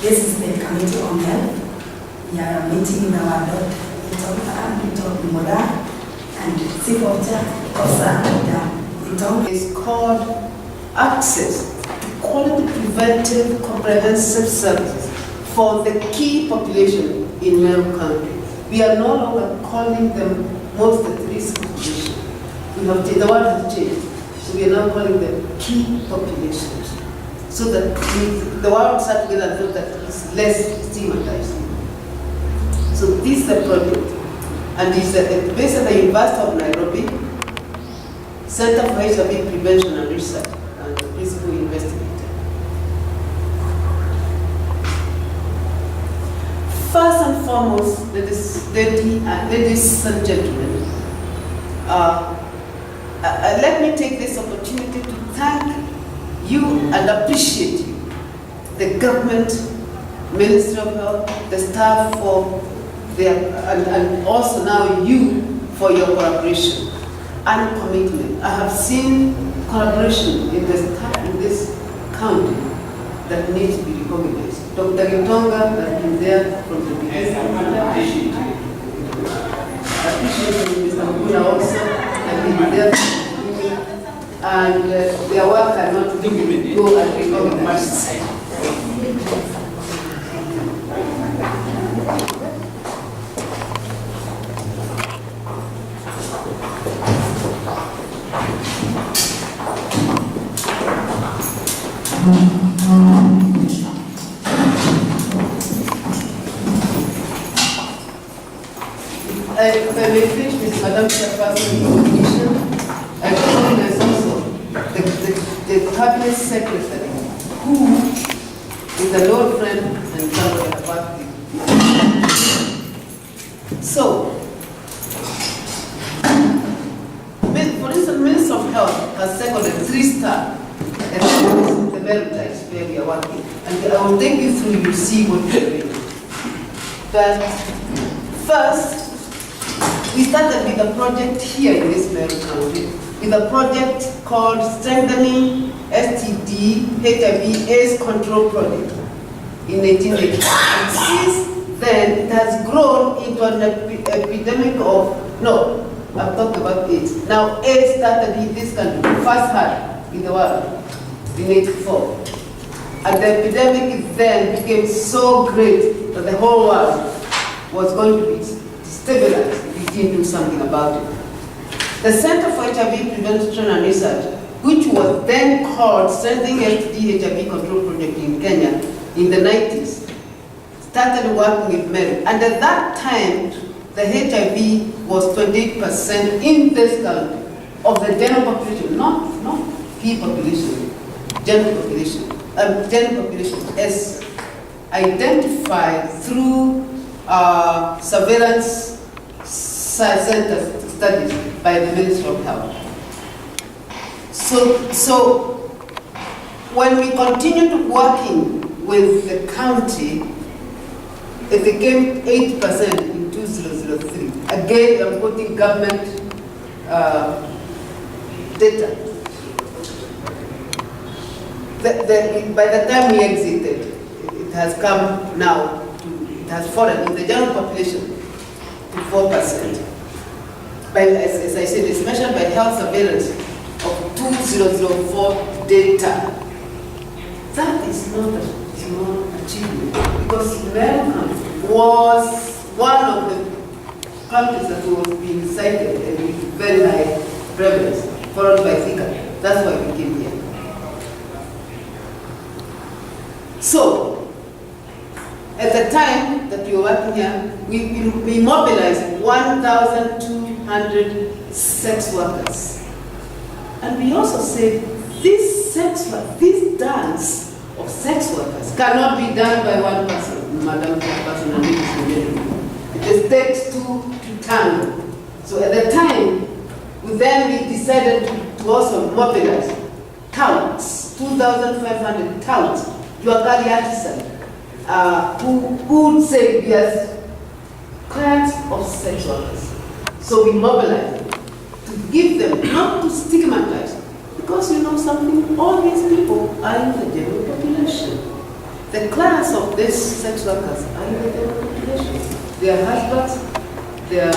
This is the Committee on Health. We are meeting in our Lord Moda and Chief Officer. It's called Access to Quality Preventive Comprehensive Services for the key population in Meru County. We are no longer calling them most at-risk population. The word has changed. So we are now calling them key populations. So that the word starts together so that it's less stigmatized. So this is a project, and it's based at the University of Nairobi, Center for HIV Prevention and Research, and the principal investigator. First and foremost, ladies and gentlemen, let me take this opportunity to thank you and appreciate you, the government, Ministry of Health, the staff for their, and also now you for your collaboration and commitment. I have seen collaboration in the staff in this county that needs to be recognized. Dr. Gitonga has been there from the beginning. I appreciate you. I appreciate Mr. Mukuna also has been there from the beginning. And their work cannot go and recognize. If I may finish with Madam Chairperson's invitation, I recognize also the Cabinet Secretary, who is an old friend and somebody I've worked with. So, for instance, Minister of Health has seconded 3-star and the Veritas where we are working. And I will take you through, you see what we're doing. But first, we started with a project here in this Meru County, with a project called Strengthening STD HIV AIDS Control Project in 1980. And since then, it has grown into an epidemic of, no, I'm talking about AIDS. Now, AIDS started in this country, first had in the world in 1984. And the epidemic then became so great that the whole world was going to be stabilized if we didn't do something about it. The Center for HIV Prevention and Research, which was then called Strengthening STD HIV Control Project in Kenya in the 90s, started working with Meru. And at that time, the HIV was 28% in this country of the general population, not key population, general population. General population as identified through surveillance centers studies by the Ministry of Health. So when we continued working with the county, it became 8% in 2003. Again, I'm quoting government data. By the time we exited, it has come now, it has fallen in the general population to 4%. But as I said, it's measured by health surveillance of 2004 data. That is not a small achievement, because America was one of the countries that was being cited with very high prevalence, followed by Zika. That's why we came here. So, at the time that we were working here, we mobilized 1,200 sex workers. And we also said, this dance of sex workers cannot be done by one person, Madam Chairperson, and it takes two to tango. So at the time, we decided to also mobilize counts, 2,500 counts, Juakali artisan, who would say yes, clients of sex workers. So we mobilized them to give them, not to stigmatize, because you know something, all these people are in the general population. The class of these sex workers are in the general population. Their husbands, their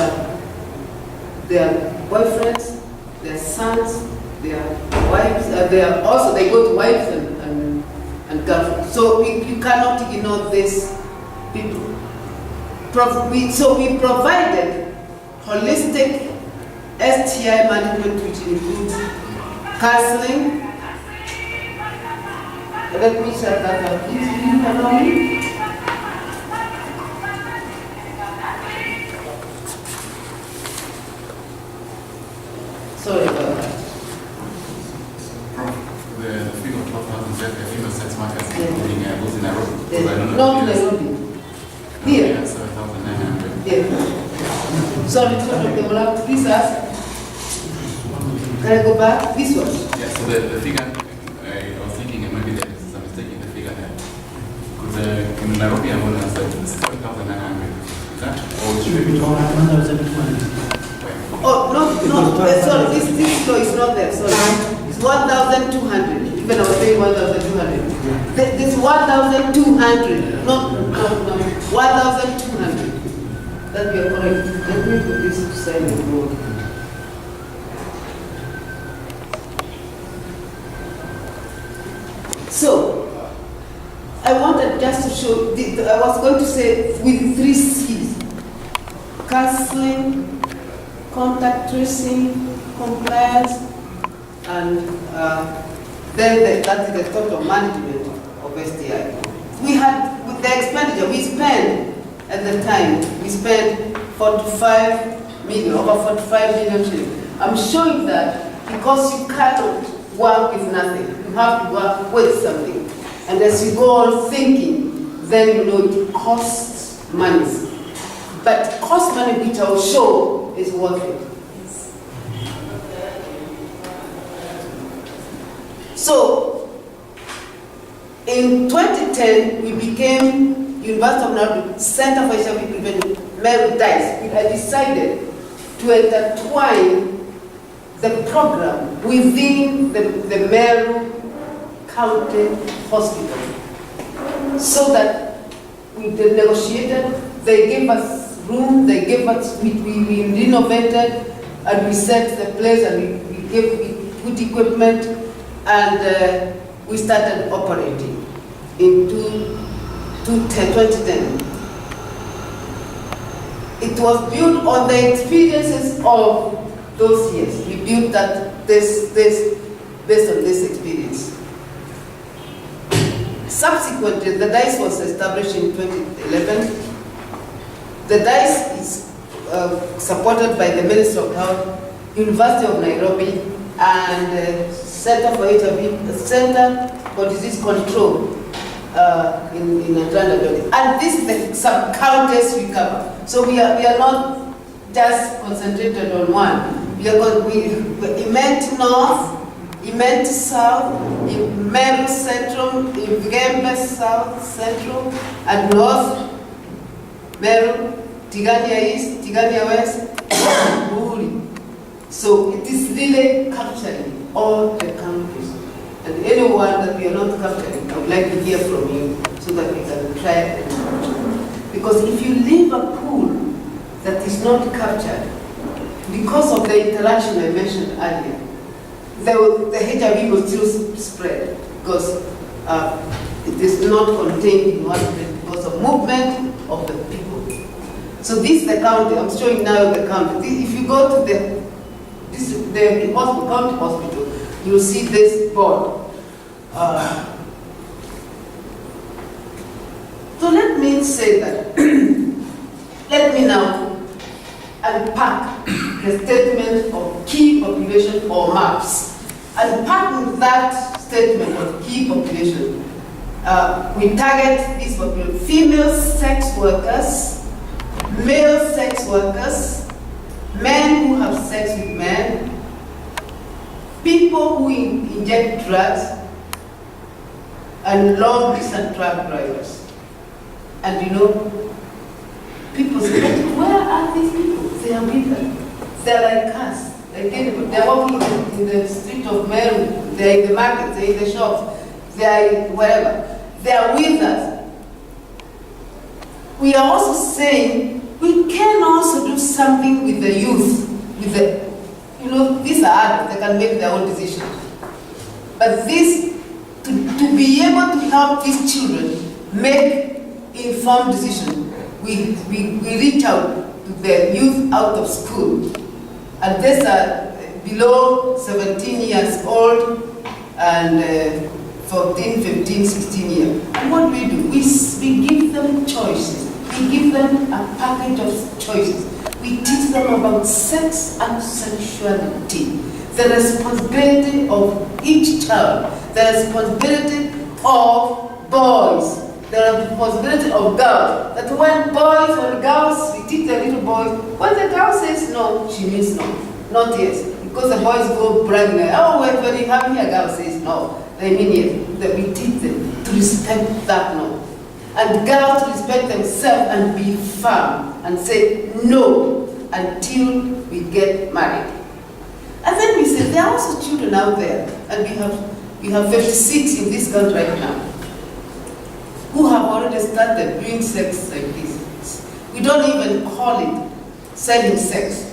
boyfriends, their sons, their wives, they go to wives and girlfriends. So you cannot ignore these people. So we provided holistic STI management, which includes counseling. Let me shut that up. Please, will you allow me? Sorry about that. The figure of 12,000 said the female sex workers, including those in Nairobi. Not Nairobi. Here. 7,900. Here. Sorry, please ask. Can I go back? This one. Yeah, so the figure, I was thinking maybe there is a mistake in the figure there. Because in Nairobi, I'm going to say it's 7,900. Is that? Or should it be 1,200? Oh, no, sorry, this floor is not there, sorry. It's 1,200, even I was saying 1,200. This 1,200, no, 1,200. That we are correct. Let me put this to side the board. So, I wanted just to show, I was going to say with 3 C's. Counseling, contact tracing, compliance, and then that is the total management of STI. We had, with the expenditure, we spent at the time, we spent 45 million, over 45 million shillings. I'm showing that because you cannot work with nothing, you have to work with something. And as you go on thinking, then you know it costs money. But cost money, which I will show, is worth it. So, in 2010, we became University of Nairobi Center for HIV Prevention, Meru DICE. We had decided to intertwine the program within the Meru County Hospital, so that we negotiated. They gave us room, they gave us, we renovated, and we set the place, and we put equipment, and we started operating in 2010. It was built on the experiences of those years. We built that this based on this experience. Subsequently, the DICE was established in 2011. The DICE is supported by the Ministry of Health, University of Nairobi, and Center for HIV, Center for Disease Control in Atlanta. And this is the sub-counties we cover. So we are not just concentrated on one. We Imenti North, Imenti South, Meru Central, Gembe South, Central, and North, Meru, Tigania East, Tigania West, Buri. So it is really capturing all the countries. And anyone that we are not capturing, I would like to hear from you so that we can try it. Because if you leave a pool that is not captured, because of the interaction I mentioned earlier, the HIV will still spread because it is not contained in one place because of movement of the people. So this is the county. I'm showing now the county. If you go to the county hospital, you will see this board. So let me say that. Let me now unpack the statement of key population or maps. Unpacking that statement of key population, we target these population: female sex workers, male sex workers, men who have sex with men, people who inject drugs, and long-distance truck drivers. And you know, people say, where are these people? They are with us. They are like us. They are walking in the street of Meru. They are in the market. They are in the shops. They are wherever. They are with us. We are also saying we can also do something with the youth, with the, these are adults, they can make their own decisions. But this, to be able to help these children make informed decisions, we reach out to the youth out of school. And these are below 17 years old and 14, 15, 16 years. And what we do, we give them choices. We give them a package of choices. We teach them about sex and sexuality, the responsibility of each child, the responsibility of boys, the responsibility of girls. That when girls, we teach the little boys, when the girl says no, she means no, not yes. Because the boys go bragging, oh, we're very happy, a girl says no, they mean yes. That we teach them to respect that no. And girls to respect themselves and be firm and say no until we get married. And then we say there are also children out there, and we have 56 in this country right now, who have already started doing sex like this. We don't even call it selling sex,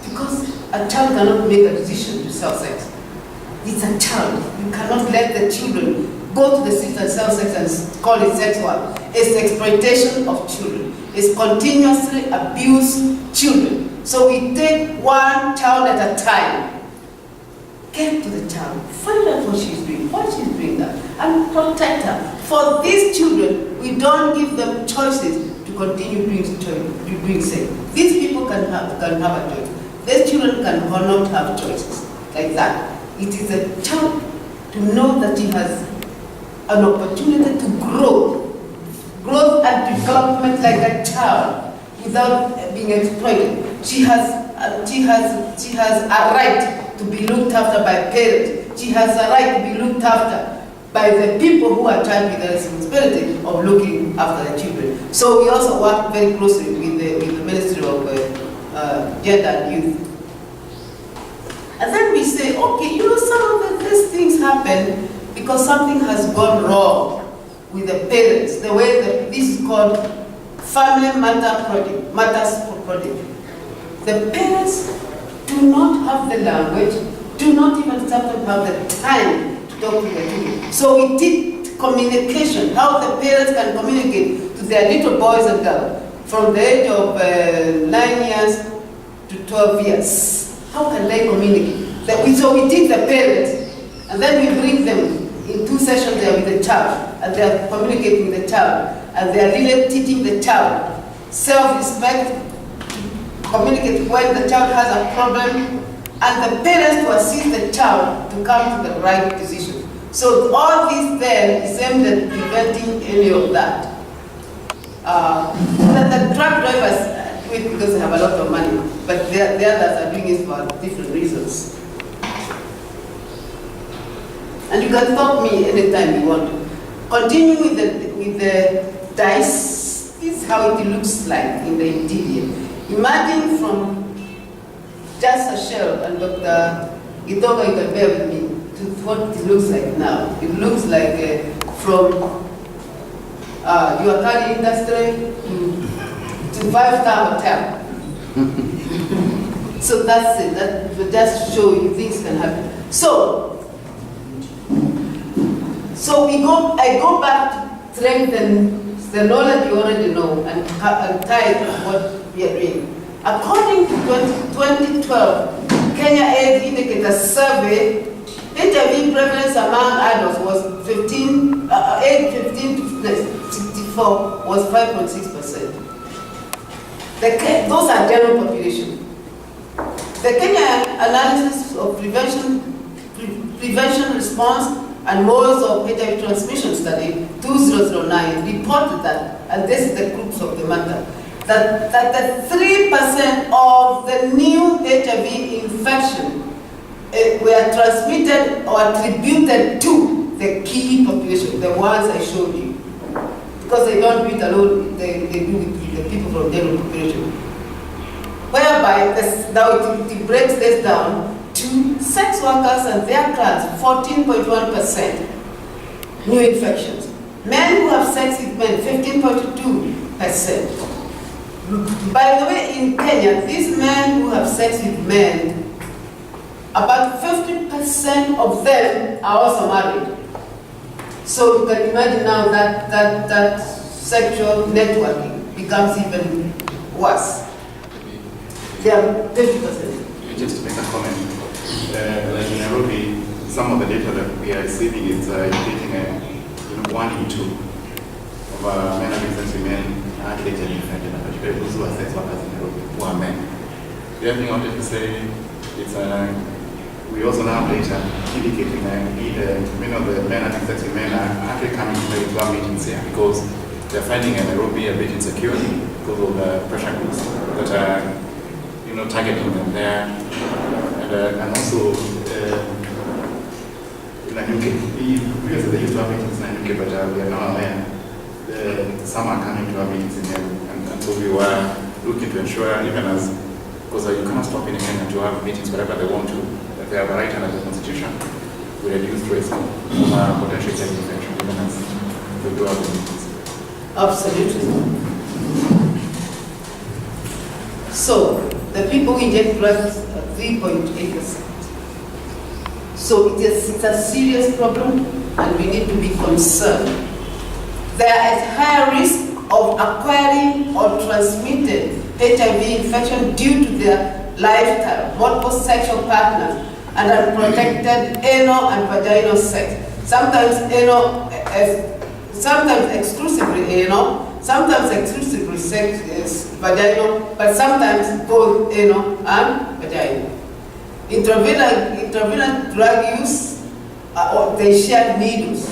because a child cannot make a decision to sell sex. It's a child. You cannot let the children go to the street and sell sex and call it sex work. It's exploitation of children. It's continuously abuse children. So we take one child at a time. Get to the child, find out what she's doing, why she's doing that, and protect her. For these children, we don't give them choices to continue doing sex. These people can have a choice. These children can not have choices like that. It is a child to know that he has an opportunity to grow and development like a child without being exploited. She has a right to be looked after by parents. She has a right to be looked after by the people who are charged with the responsibility of looking after the children. So we also work very closely with the Ministry of Gender and Youth. And then we say, okay, some of these things happen because something has gone wrong with the parents, the way that this is called family matters project. The parents do not have the language, do not even sometimes have the time to talk to their children. So we did communication, how the parents can communicate to their little boys and girls from the age of 9 years to 12 years. How can they communicate? So we teach the parents, and then we bring them in 2 sessions there with the child, and they are communicating with the child, and they are really teaching the child self-respect, communicate when the child has a problem, and the parents to assist the child to come to the right decision. So all this then is aimed at preventing any of that. The truck drivers do it because they have a lot of money, but the others are doing it for different reasons. And you can stop me anytime you want to. Continue with the dice. This is how it looks like in the interior. Imagine from just a shell, and Dr. Itoga, you can bear with me, to what it looks like now. It looks like from your car industry to 5-star hotel. So that's it. That will just show you things can happen. So I go back to strengthen the knowledge you already know and tie it with what we are doing. According to 2012 Kenya AIDS Indicator Survey, HIV prevalence among adults was age 15 to 64 was 5.6%. Those are general population. The Kenya Analysis of Prevention Response and Modes of HIV Transmission Study 2009 reported that, and this is the crux of the matter, that the 3% of the new HIV infection were transmitted or attributed to the key population, the ones I showed you. Because they don't do it alone, they do it with the people from general population. Whereby, now it breaks this down to sex workers and their clans, 14.1% new infections. Men who have sex with men, 15.2%. By the way, in Kenya, these men who have sex with men, about 50% of them are also married. So you can imagine now that sexual networking becomes even worse. They are 50%. Just to make a comment, like in Nairobi, some of the data that we are receiving is indicating 1 in 2 of men having sex with men are actually infected, particularly those who are sex workers in Nairobi, who are men. The other thing I wanted to say is we also now have data indicating that many of the men having sex with men are actually coming to our meetings here because they're finding Nairobi a bit insecure because of the pressure groups that are targeting them there, and also in UK. We used to have meetings in UK, but we are now aware some are coming to our meetings in there, and so we were looking to ensure, even as, because you cannot stop in Kenya to have meetings wherever they want to, that they have a right under the constitution, we reduce risk of potential HIV infection, even as we do have the meetings. Absolutely. So, the people who inject drugs are 3.8%. So it's a serious problem and we need to be concerned. They are at higher risk of acquiring or transmitting HIV infection due to their lifestyle, multiple sexual partners, and unprotected anal and vaginal sex. Sometimes anal, sometimes exclusively anal, sometimes exclusively sex is vaginal, but sometimes both anal and vaginal. Intravenous drug use, they share needles.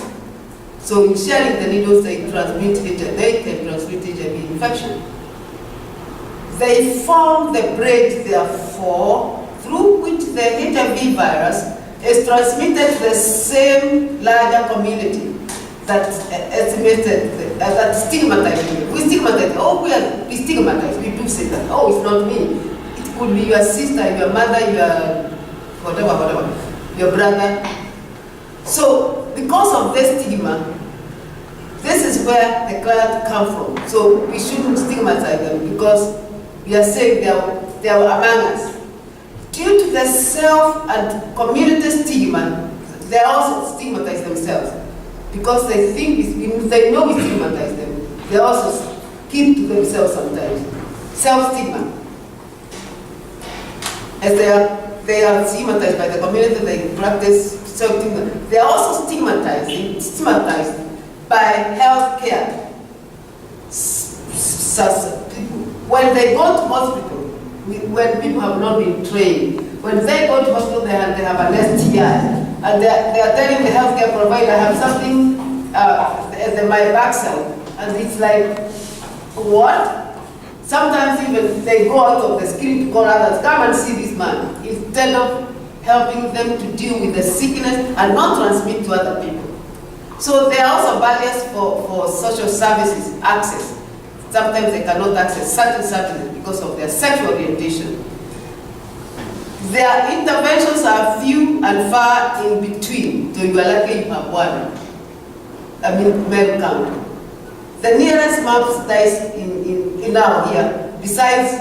So in sharing the needles, they can transmit HIV infection. They form the bridge, therefore, through which the HIV virus is transmitted to the same larger community that estimated, that stigmatized. We stigmatize. Oh, we stigmatize. We do say that. Oh, it's not me. It could be your sister, your mother, your whatever, your brother. So, because of this stigma, this is where the client comes from. So we shouldn't stigmatize them because we are saying they are among us. Due to the self and community stigma, they also stigmatize themselves because they think they know we stigmatize them. They also keep to themselves sometimes. Self-stigma. As they are stigmatized by the community, they practice self-stigma. They are also stigmatized by healthcare. When they go to hospital, when people have not been trained, when they go to hospital, they have an STI, and they are telling the healthcare provider, I have something at my backside, and it's like, what? Sometimes even they go out of the script to call others, come and see this man, instead of helping them to deal with the sickness and not transmit to other people. So there are also barriers for social services access. Sometimes they cannot access certain services because of their sexual orientation. Their interventions are few and far in between, so you are lucky you have one. Male count. The nearest maps dice in now here, besides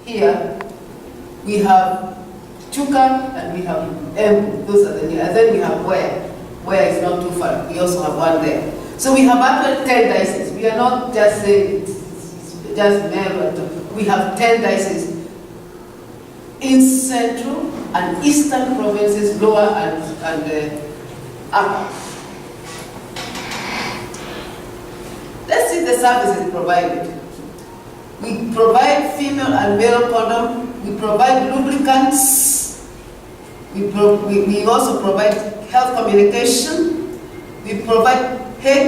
here, we have Chuka and we have Embu, those are the nearest. And then we have where is not too far, we also have one there. So we have actually 10 dices. We are not just saying it's just male, we have 10 dices in central and eastern provinces, lower and upper. Let's see the services provided. We provide female and male condom, we provide lubricants, we also provide health communication, we provide that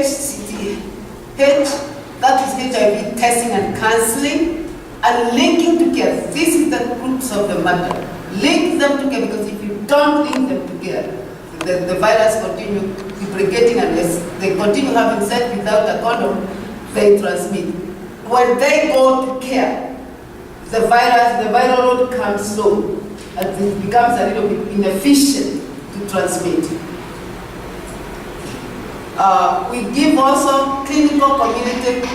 is HIV testing and counseling, and linking together. This is the crux of the matter. Link them together, because if you don't link them together, the virus continue duplicating, and they continue having sex without a condom, they transmit. When they go to care, the viral load comes slow, and it becomes a little bit inefficient to transmit. We give also clinical community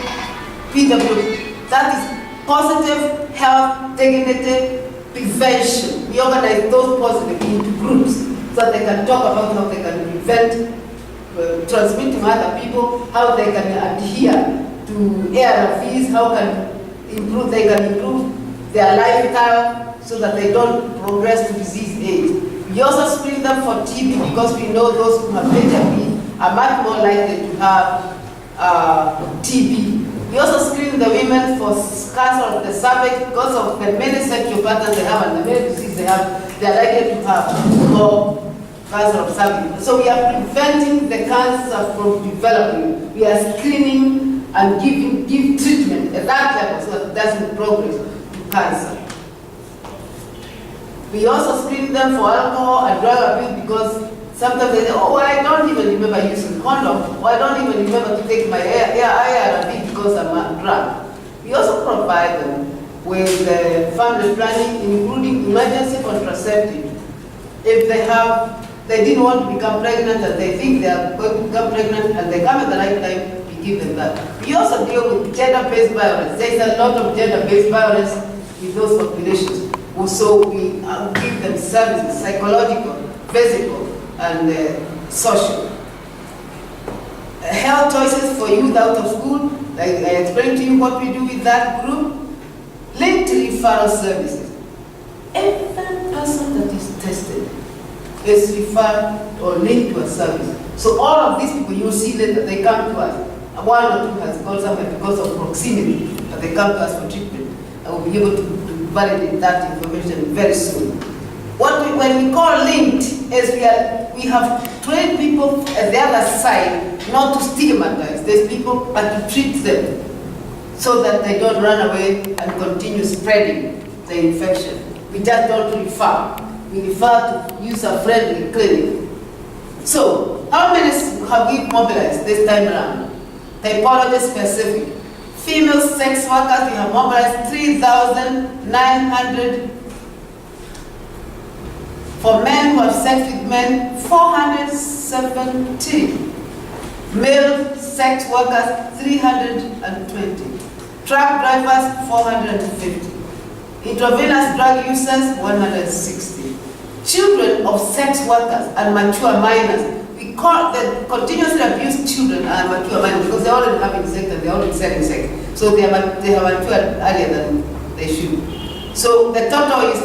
PW, that is positive health dignity prevention. We organize those positive into groups so that they can talk about how they can prevent transmitting other people, how they can adhere to ARVs, how they can improve their lifestyle so that they don't progress to disease age. We also screen them for TB because we know those who have HIV are much more likely to have TB. We also screen the women for cancer of the cervix because of the many sexual patterns they have and the many diseases they have. They are likely to have more cancer of cervix. So we are preventing the cancer from developing. We are screening and give treatment at that level so that it doesn't progress to cancer. We also screen them for alcohol and drug abuse because sometimes they say, oh, well, I don't even remember using condom, or I don't even remember to take my ARV because I'm on drug. We also provide them with family planning, including emergency contraceptive. If they didn't want to become pregnant and they think they are going to become pregnant and they come at the right time, we give them that. We also deal with gender-based violence. There is a lot of gender-based violence in those populations. So we give them services, psychological, physical, and social. Health choices for youth out of school, I explained to you what we do with that group. Linked to referral services. Every person that is tested is referred or linked to a service. So all of these people you see later, they come to us. One or two has gone somewhere because of proximity, but they come to us for treatment. And we'll be able to validate that information very soon. When we call linked is we have trained people at the other side not to stigmatize these people, but to treat them so that they don't run away and continue spreading the infection. We just don't refer. We refer to user-friendly clinic. So, how many have we mobilized this time around? Typology specific. Female sex workers, we have mobilized 3,900. For men who have sex with men, 470. Male sex workers, 320. Truck drivers, 450. Intravenous drug users, 160. Children of sex workers and mature minors. We call the continuously abused children and mature minors because they're already having sex and they're already selling sex. So they have matured earlier than they should. So the total is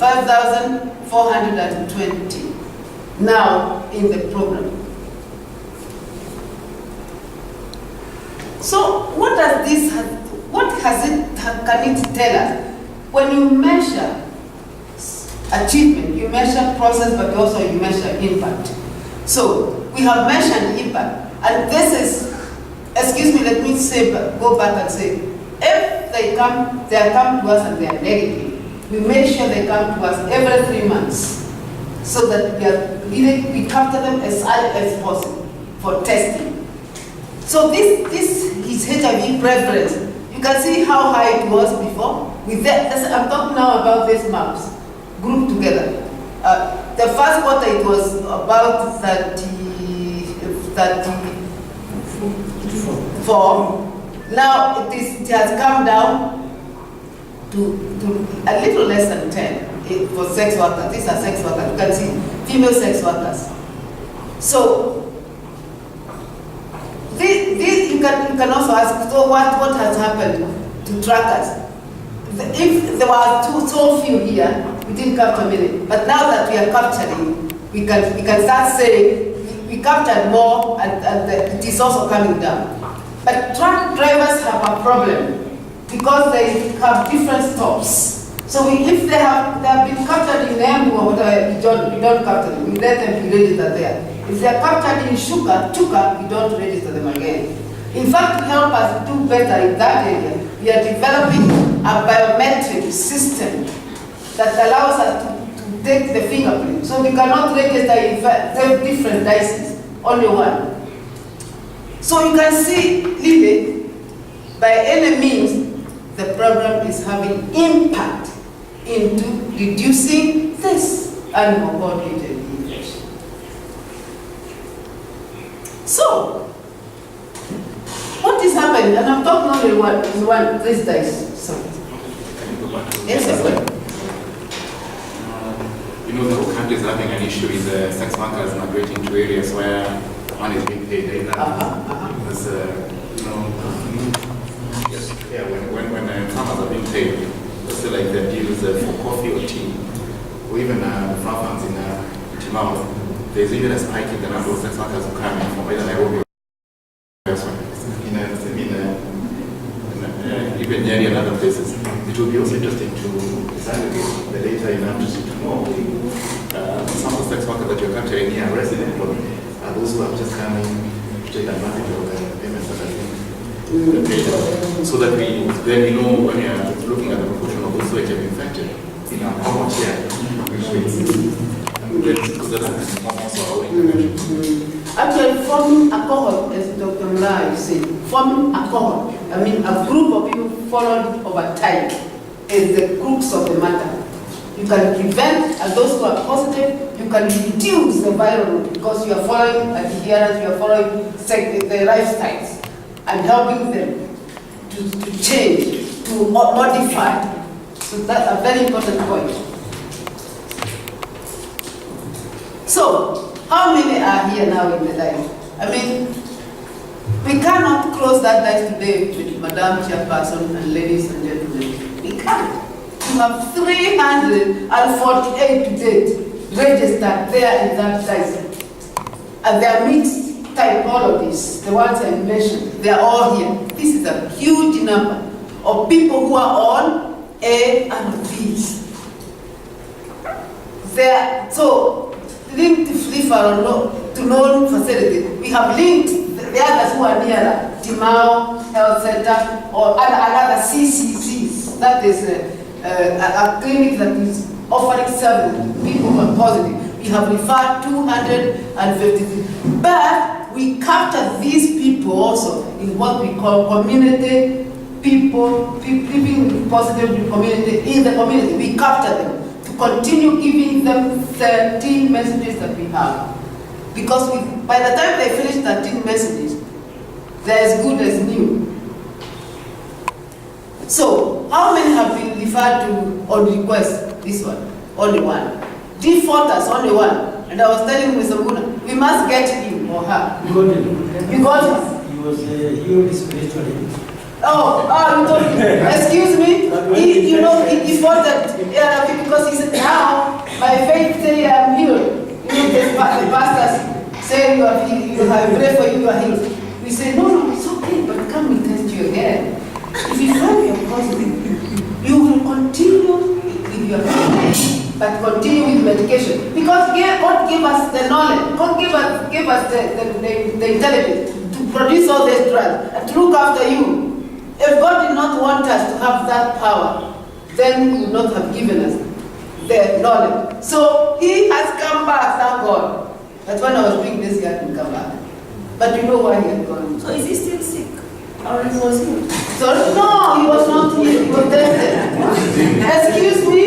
5,420 now in the program. So what can it tell us? When you measure achievement, you measure process, but also you measure impact. So we have measured impact, and this is, excuse me, let me say, go back and say, if they come to us and they are negative, we make sure they come to us every 3 months, so that we capture them as early as possible for testing. So this is HIV prevalence. You can see how high it was before. With that, I'm talking now about these maps grouped together. The first quarter it was about 34. Now it has come down to a little less than 10 for sex workers. These are sex workers. You can see female sex workers. So you can also ask, so what has happened to trackers? If there were so few here, we didn't capture many. But now that we are capturing, we can start saying we captured more and it is also coming down. But truck drivers have a problem because they have different stops. So if they have been captured in Embu or whatever, we don't capture them. We let them be registered there. If they are captured in Chuka, we don't register them again. In fact, to help us do better in that area, we are developing a biometric system that allows us to take the fingerprint. So we cannot register in 12 different dices, only one. So you can see, really, by any means, the program is having impact into reducing this animal-borne HIV infection. So, I'm talking only one this days. Sorry. Can you go back to Yes, this sir. slide? You know, the country is having an issue with sex workers migrating to areas where money is being paid. Because, you know, yes, yeah, when farmers are being paid, let's say like the deals for coffee or tea, or even flower farms in Timao, there's even a spike in the number of sex workers who come in from either Nairobi or elsewhere. Even near and other places. It will be also interesting to disaggregate the data in order to know some of the sex workers that you're capturing here are resident or are those who have just come in to take advantage of the payments that are being paid. So that then we know when we are looking at the proportion of those who are infected, you know, how much here because that is also our intervention. Actually, forming a cohort, as Dr. Mlai said, forming a cohort, I mean a group of people followed over time, is the crux of the matter. You can prevent, and those who are positive, you can reduce the viral because you are following adherence, you are following the lifestyles and helping them to change, to modify. So that's a very important point. So, how many are here now in the life? I mean, we cannot close that dice today with Madam Chairperson and ladies and gentlemen. We can't. You have 348 to date registered there in that dice. And they are mixed typologies, the ones I mentioned, they are all here. This is a huge number of people who are on A and Bs. So, linked to FLIFA to known facilities. We have linked the others who are nearer, Timao Health Center or another CCCs. That is a clinic that is offering service to people who are positive. We have referred 253. But we capture these people also in what we call community people living with positive community in the community. We capture them. Continue giving them 13 messages that we have. Because by the time they finish 13 messages, they're as good as new. So, how many have been referred to on request? This one, only one. Defaulters, only one. And I was telling Mr. Muna, we must get him or her. You got him. You got him. He was you spiritually. You told me. Excuse me. He defaulted because he said, now my faith say I'm healed. The pastors say you have prayed for you, you are healed. We say, no, it's okay, but come we test you again. If you find you're positive, you will continue with your faith, but continue with medication. Because God gave us the knowledge, God gave us the intelligence to produce all these drugs and to look after you. If God did not want us to have that power, then He would not have given us the knowledge. So He has come back, thank God. That's when I was doing this, He hadn't come back. But you know why He had gone. So is he still sick? Or he was healed? So no, He was not here, He was tested. Excuse me,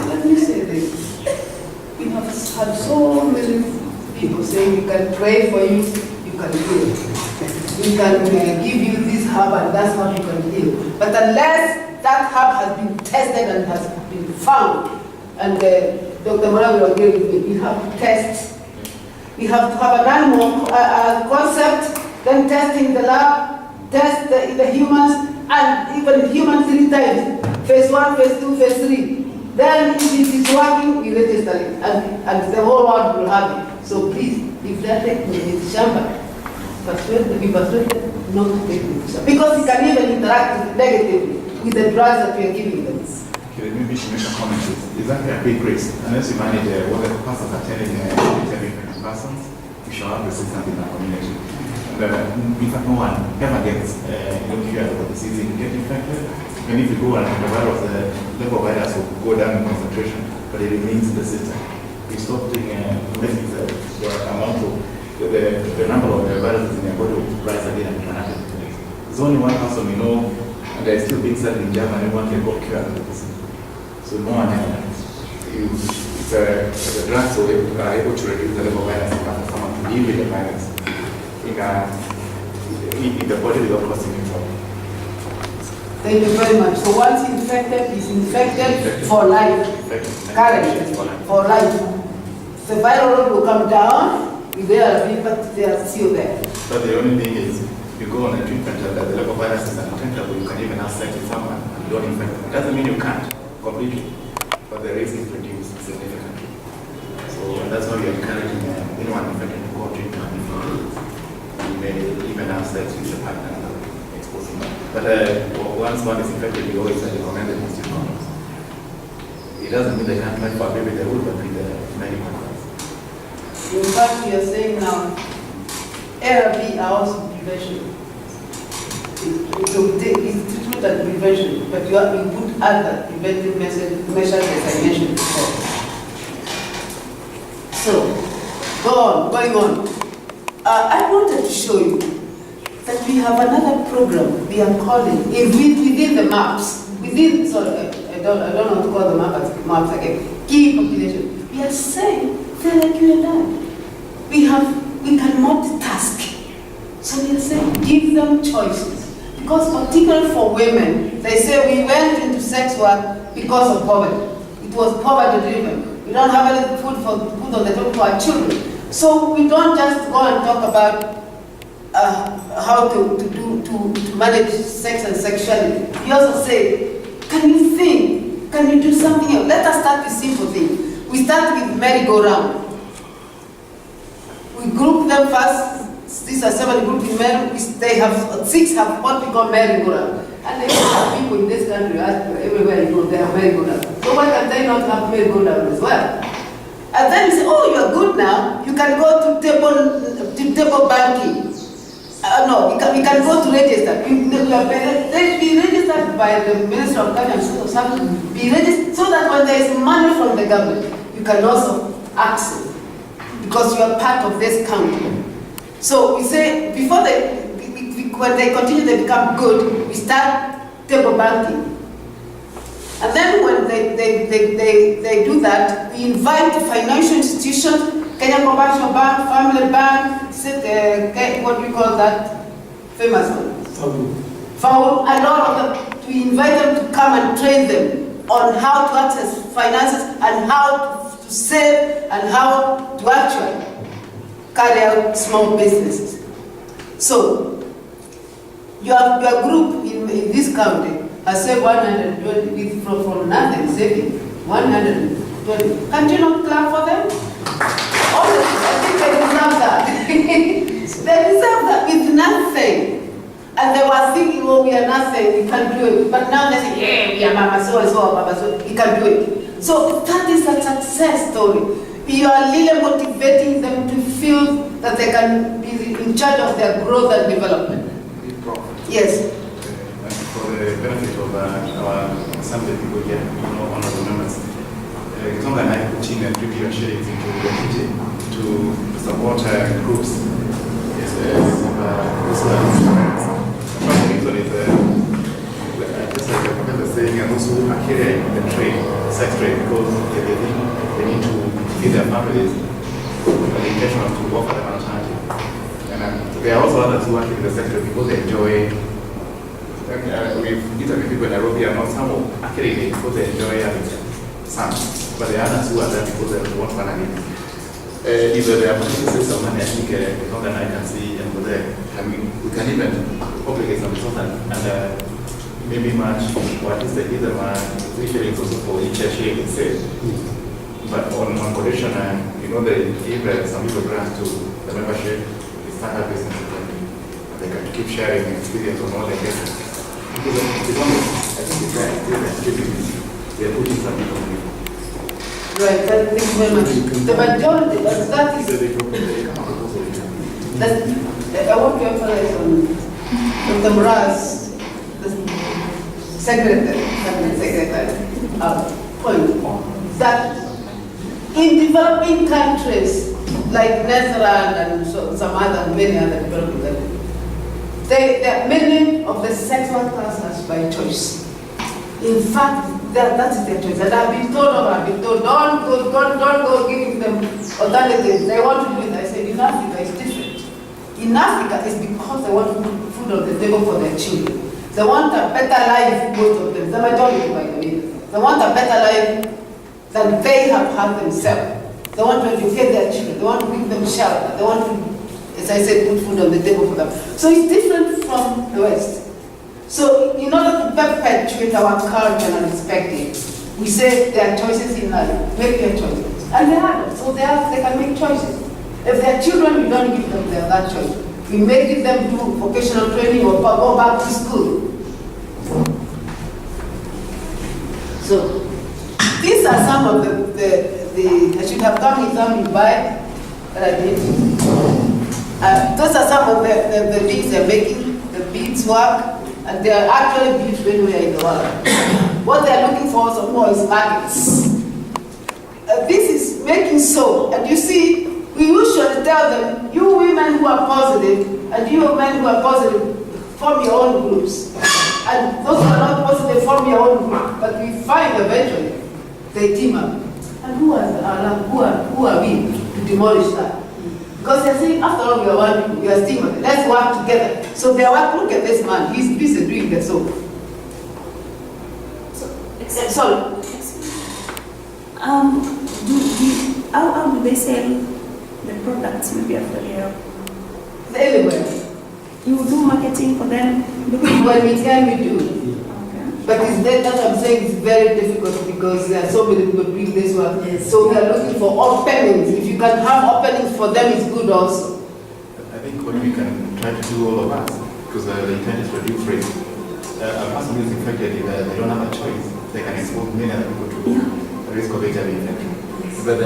let me say this. We have had so many people saying we can pray for you, you can do it. We can give you this herb and that's how you can heal. But unless that herb has been tested and has been found, and Dr. Mora will agree with me, we have to test. We have to have an animal concept, then test in the lab, test the humans, and even humans 3 times. Phase 1, phase 2, phase 3. Then if it is working, we register it, and the whole world will have it. So please, if that technique is chamber, be persuaded not to take it. Because it can even interact negatively with the drugs that we are giving them. Okay, maybe she make a comment. Is that a big risk? Unless you manage what the pastors are telling different persons, you shall have resistance in our community. And in fact, no one ever gets cured of the disease. You get infected, and if you go and the virus, the level of virus will go down in concentration, but it remains in the system. We stop taking the amount of the number of viruses in your body will rise again and can happen. There's only one person we know, and they're still being studied in Germany, one can go cured of the disease. So no one it's a drug, so they are able to reduce the level of virus and someone to deal with the virus. in the body without causing you trouble. Thank you very much. So once infected, is infected for life. Currently, for life. The viral load will come down, they are but they are still there. But the only thing is, you go on a treatment that the level of virus is untreatable, you can even have sex with someone and you don't infect them. It doesn't mean you can't completely, but the risk is reduced significantly. So that's why we are encouraging anyone infected to go treatment if you may even have sex with your partner and exposing them. But once one is infected, we always recommend them to use condoms. It doesn't mean they can't try for a baby, they would, but with the medical advice. In fact, we are saying now, ARV are also prevention. It's treatment and prevention, but you put other preventive measures as I mentioned before. So, going on. I wanted to show you that we have another program we are calling within the maps. Sorry, I don't know to call the maps again. Key population. We are saying they're like you and I. We can multitask. So we are saying give them choices. Because particularly for women, they say we went into sex work because of poverty. It was poverty driven. We don't have any food on the table for our children. So we don't just go and talk about how to manage sex and sexuality. We also say, can you think? Can you do something else? Let us start with simple things. We start with merry-go-round. We group them first. These are 7 groups in Mary. They have 6 have what we call merry-go-round. And they have people in this country, everywhere you go, they have merry-go-round. So why can they not have merry-go-round as well? And then you say, oh, you are good now. You can go to table banking. No, you can go to register. They be registered by the Ministry of Culture and Social Be registered so that when there is money from the government, you can also access because you are part of this county. So we say before when they continue, they become good. We start table banking. And then when they do that, we invite financial institutions, Kenya Commercial Bank, Family Bank, what do we call that famous one? FAO, and all of them, to invite them to come and train them on how to access finances and how to save and how to actually carry out small businesses. So, your group in this county has saved 120 from nothing, saving 120. Can't you not clap for them? Honestly, I think they deserve that. They deserve that with nothing. And they were thinking, oh, we are nothing, we can't do it. But now they say, yeah, we are mama so and so, papa so, we can do it. So that is a success story. You are really motivating them to feel that they can be in charge of their growth and development. Yes. For the benefit of some of the people here, honorable members, it's not that I put in a previous shades into the kitchen to support groups. Yes, just like the professor saying, and also are carrying the trade, sex trade, because they need to feed their families with the intention of to offer them an alternative. And there are also others who are in the sector because they enjoy. We've interviewed people in Nairobi and not some actually because they enjoy having some, but the others who are there because they want fun and either they are participants of money, I think the that I can see and go there. I mean, we can even obligate some resources and maybe match what is the either one, 3 shillings also for each shilling instead. But on condition, they give some people grants to the membership, the startup business, and they can keep sharing experience on all their cases. Because I think it's right, they are putting some people on it. Right, thank you very much. The majority, but that is, I want to emphasize on Dr. Mraz, the secretary point, that in developing countries like Netherlands and many other developing countries, many of the sexual classes by choice. In fact, that is their choice. And I've been told, don't go giving them alternatives. They want to do it. I said, in Africa, it's different. In Africa, it's because they want to food on the table for their children. They want a better life, most of them, the majority by the way. They want a better life than they have had themselves. They want to educate their children, they want to give them shelter, they want to, as I said, put food on the table for them. So it's different from the West. So in order to perpetuate our culture and respect it, we say there are choices in life, make their choices. And they are, so they can make choices. If they're children, we don't give them that choice. We make them do vocational training or go back to school. So these are some of I should have come with some in buy, but I didn't. Those are some of the things they're making, the beads work, and they are actually built anywhere in the world. What they're looking for some more is markets. This is making soap, and you see, we usually tell them, you women who are positive, and you men who are positive, form your own groups. And those who are not positive, form your own group. But we find eventually, they team up. And who are we to demolish that? Because they're saying, after all, we are one people, we are team. Let's work together. So they work, look at this man, he's busy doing the soap. Sorry. How do they sell the products maybe after here? Anywhere. You do marketing for them? When we can, we do. Okay. But that I'm saying is very difficult because there are so many people doing this work. Yes. So we are looking for openings. If you can have openings for them, it's good also. I think what we can try to do, all of us, because the intent is to reduce risk. A person who is infected, if they don't have a choice, they can expose many other people to the risk of HIV infection. But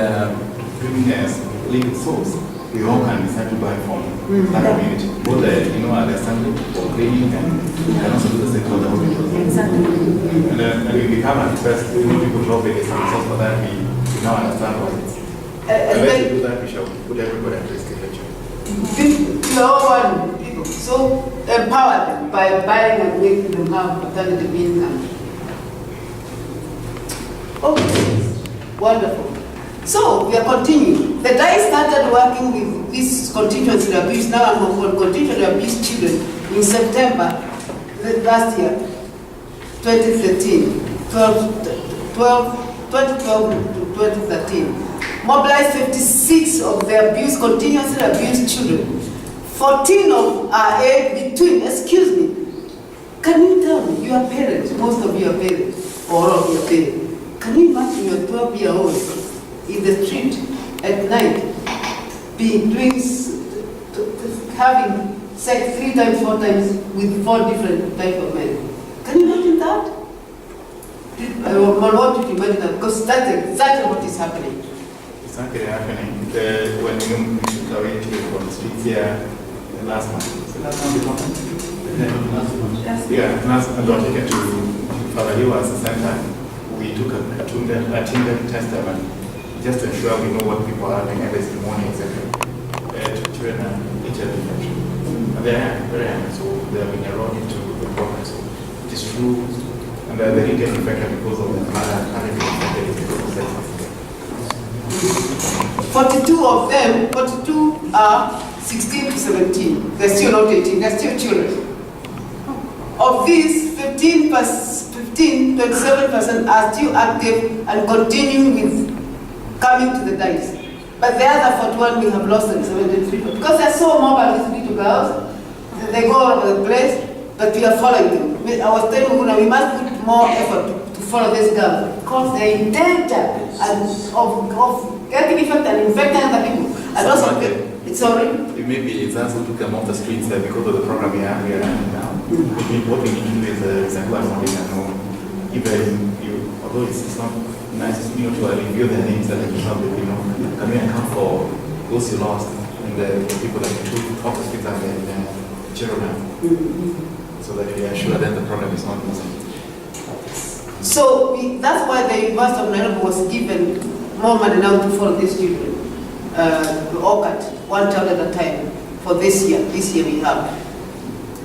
doing as liquid source, we all can decide to buy from that community. Both understanding for cleaning and also do the same for the hospital. Exactly. And we become at first, we know people drop it as a result for that, we now understand what it is. And when we do that, we shall put everybody at risk eventually. We are all one people. So empower them by buying and making them have alternative income. Okay, wonderful. So we are continuing. The DICE started working with these continuously abused, now I'm on continuously abused children in September last year, 2013, 2012 to 2013. Mobilized 56 of the continuously abused children. 14 of are aged between, excuse me, can you tell me, you are parents, most of you are parents, or all of you are parents. Can you imagine your 12-year-old in the street at night, having sex 3 times, 4 times with 4 different types of men? Can you imagine that? I want you to imagine that because that's exactly what is happening. It's actually happening. When we took away from the streets here last month. So last month before? Yeah, last month I taken to Fabaliwa as a center. We took a team testament just to ensure we know what people are having every morning, etc. To children and HIV infection. And they are very happy, so they have been enrolled into the program. So it is true, and they didn't get infected because of the mother having been infected because of sex. 42 of them, 42 are 16 to 17. They're still not 18, they're still children. Of these, 27% are still active and continuing with coming to the DICE. But the other 41 we have lost them 73 because they're so mobile, these little girls. They go all over the place, but we are following them. I was telling Una, we must put more effort to follow these girls because they're in danger of getting infected and infecting other people. And also, sorry? It may be exams who took them off the streets because of the program we are running now. What we need to do is exactly what we can know. Even you, although it's not nice to review their names that they can help you know. Can we account for those you lost and the people that you took off the streets and the children so that we are sure that the program is not missing. So that's why the University of Nairobi was given more money now to follow these children. OCAT, 1 child at a time for this year. This year we have.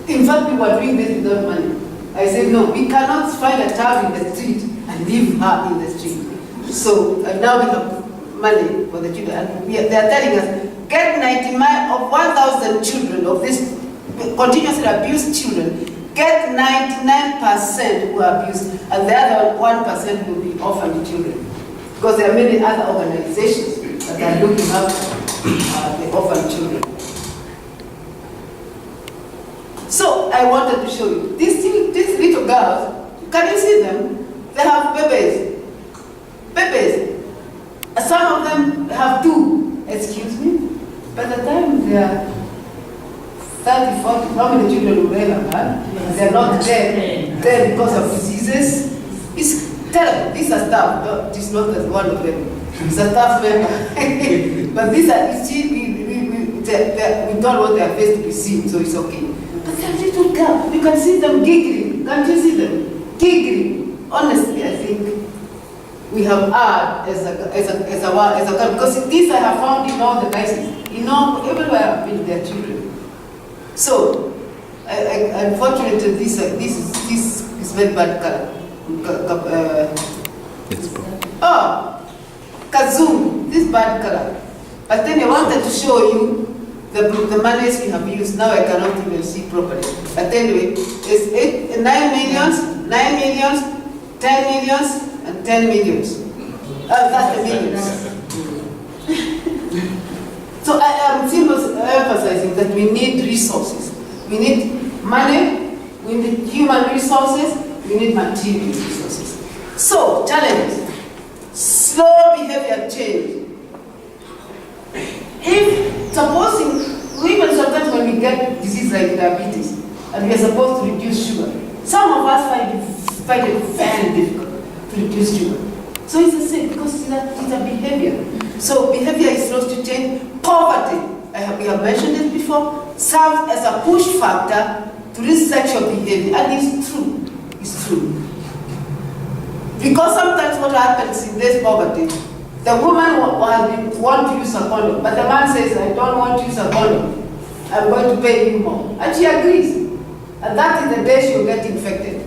In fact, we were doing this without money. I said, no, we cannot find a child in the street and leave her in the street. So now we have money for the children. And they are telling us, get 90 of 1,000 children of this continuously abuse children, get 99% who are abused, and the other 1% will be orphan children. Because there are many other organizations that are looking after the orphan children. So I wanted to show you, these little girls, can you see them? They have babies. Babies. Some of them have 2, excuse me. By the time they are 30, 40, how many children will they have had? They are not dead because of diseases. It's terrible. These are staff. This is not one of them. It's a staff member. But these are, you see, we don't want their face to be seen, so it's okay. But they're little girls. You can see them giggling. Can't you see them? Giggling. Honestly, I think we have erred as a because these I have found in all the places, everywhere I've been, their children. So, unfortunately, this is very bad color. Kazoo, this bad color. But then I wanted to show you the monies we have used. Now I cannot even see properly. But anyway, it's 9 millions, 9 millions, 10 millions, and 10 millions. That's the millions. So I am emphasizing that we need resources. We need money, we need human resources, we need material resources. So, challenges. Slow behavior change. If, supposing, even sometimes when we get disease like diabetes, and we are supposed to reduce sugar, some of us find it very difficult to reduce sugar. So it's the same, because it's a behavior. So behavior is slow to change. Poverty, we have mentioned it before, serves as a push factor to this sexual behavior, and it's true. It's true. Because sometimes what happens in this poverty, the woman want to use a condom, but the man says, I don't want to use a condom. I'm going to pay you more. And she agrees. And that is the day she will get infected.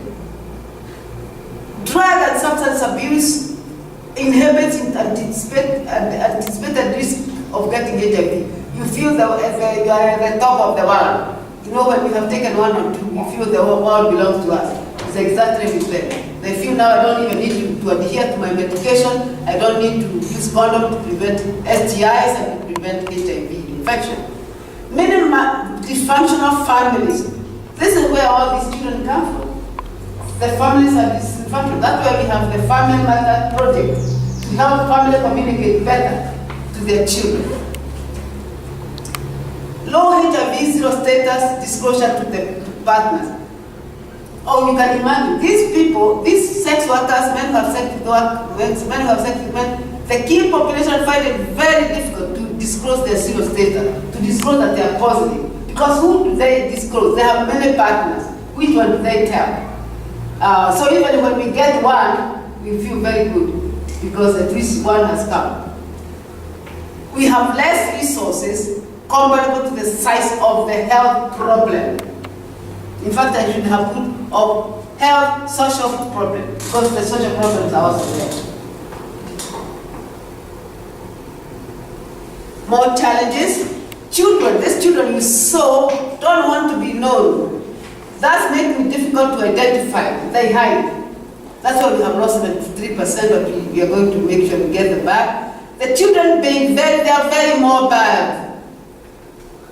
Drug and substance abuse inhibits anticipated risk of getting HIV. You feel that you are at the top of the world. When you have taken 1 or 2, you feel the whole world belongs to us. It's exactly the same. They feel now I don't even need to adhere to my medication. I don't need to use condom to prevent STIs and to prevent HIV infection. Many dysfunctional families. This is where all these children come from. The families are dysfunctional. That's why we have the Family Mother Project to help family communicate better to their children. Low HIV zero status disclosure to the partners. Oh, you can imagine, these people, these sex workers, men who have sex with men who have sex with men, the key population find it very difficult to disclose their zero status, to disclose that they are positive. Because who do they disclose? They have many partners. Which one do they tell? So even when we get one, we feel very good, because at least one has come. We have less resources comparable to the size of the health problem. In fact, I should have put of health social problem, because the social problems are also there. More challenges. Children, these children you saw don't want to be known. That's making it difficult to identify. They hide. That's why we have lost 3%, but we are going to make sure we get them back. The children they are very mobile.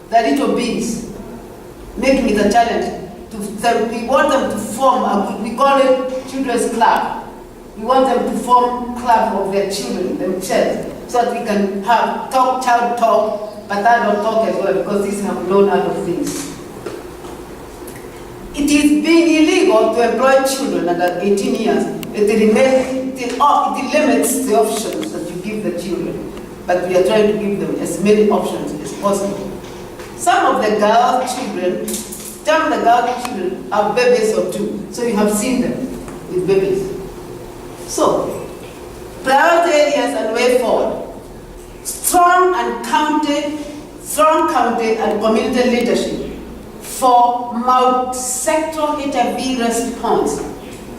They're little beings, making it a challenge. We want them to form, we call it children's club. We want them to form club of their children, themselves, so that we can have child talk, but adult talk as well, because these have known other things. It is being illegal to employ children under 18 years. It limits the options that you give the children, but we are trying to give them as many options as possible. Some of the girl children have babies or 2, so you have seen them with babies. So, priority areas and way forward. Strong county and community leadership for multi-sectoral HIV response.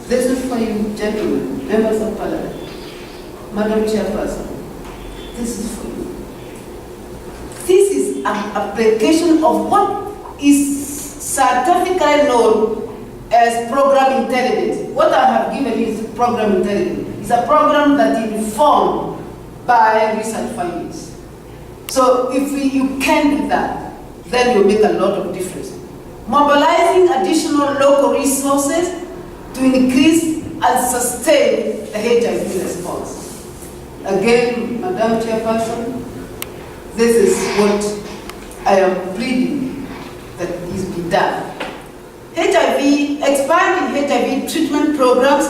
This is for you, gentlemen, members of parliament, Madam Chairperson. This is for you. This is an application of what is scientifically known as program intelligence. What I have given you is program intelligence. It's a program that is informed by research findings. So if you can do that, then you make a lot of difference. Mobilizing additional local resources to increase and sustain the HIV response. Again, Madam Chairperson, this is what I am pleading that is be done. Expanding HIV treatment programs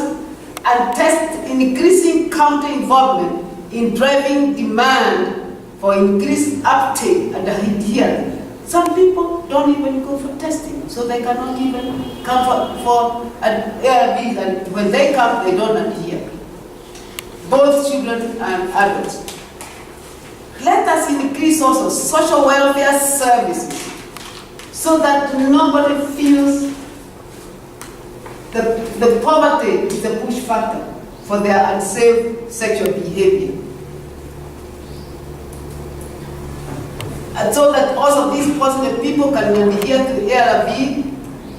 and increasing county involvement in driving demand for increased uptake and adherence. Some people don't even go for testing, so they cannot even come for ARVs, and when they come, they don't adhere. Both children and adults. Let us increase also social welfare services so that nobody feels the poverty is a push factor for their unsafe sexual behavior. And so that also these positive people can adhere to ARV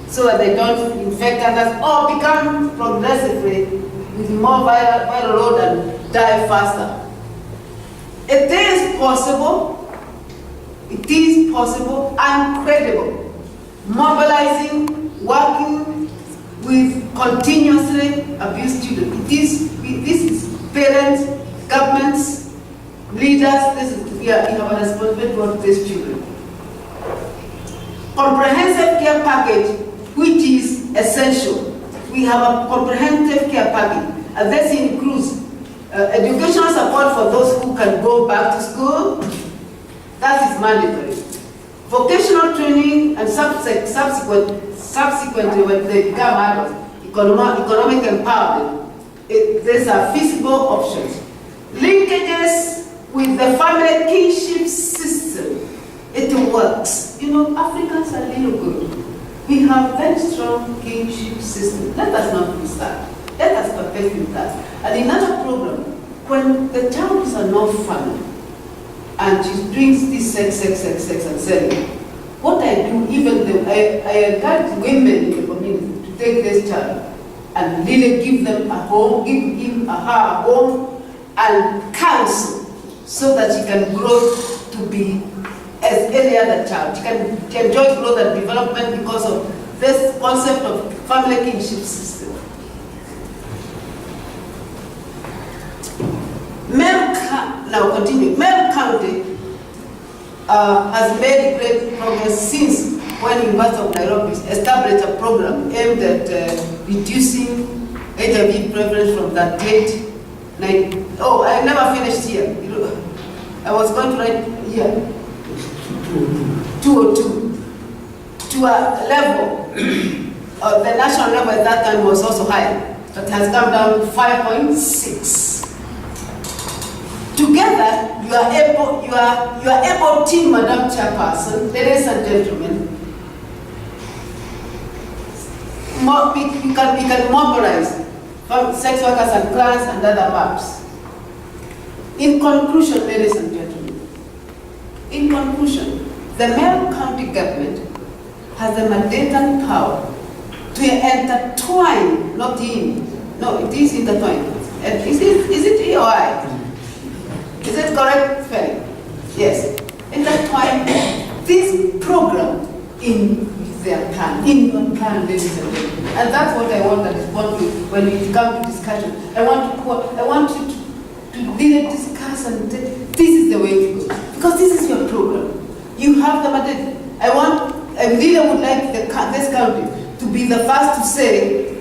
so that they don't infect others or become progressively with more viral load and die faster. It is possible and credible, mobilizing, working with continuously abused children. This is parents, governments, leaders, we have a responsibility towards these children. Comprehensive care package, which is essential. We have a comprehensive care package, and this includes educational support for those who can go back to school. That is mandatory. Vocational training and subsequently when they become adults, economic empowerment. These are feasible options. Linkages with the family kinship system, it works. You know, Africans are little good. We have very strong kinship system. Let us not lose that. Let us perpetuate that. And another program, when the child is an orphan and she drinks this sex, and selling, what I do, I encourage women in the community to take this child and really give them a home, give him or her a home and counsel, so that she can grow to be as any other child. She can enjoy growth and development because of this concept of family kinship system. Now continue. Mel County has made great progress since when University of Nairobi established a program aimed at reducing HIV prevalence from that date. I never finished here. I was going to write here. 202. To a level, the national level at that time was also high, but has come down to 5.6. Together, you are able team, Madam Chairperson, ladies and gentlemen, we can mobilize sex workers and grants and other maps. In conclusion, ladies and gentlemen, the Meru County government has the mandate and power to intertwine, it is intertwined. Is it E or I? Is it correct, Fanny? Yes. Intertwine this program in their plan, in your plan, ladies and gentlemen. And that's what I want to respond to when we come to discussion. I want you to really discuss and say, this is the way to go. Because this is your program. You have the mandate. I really would like this country to be the first to say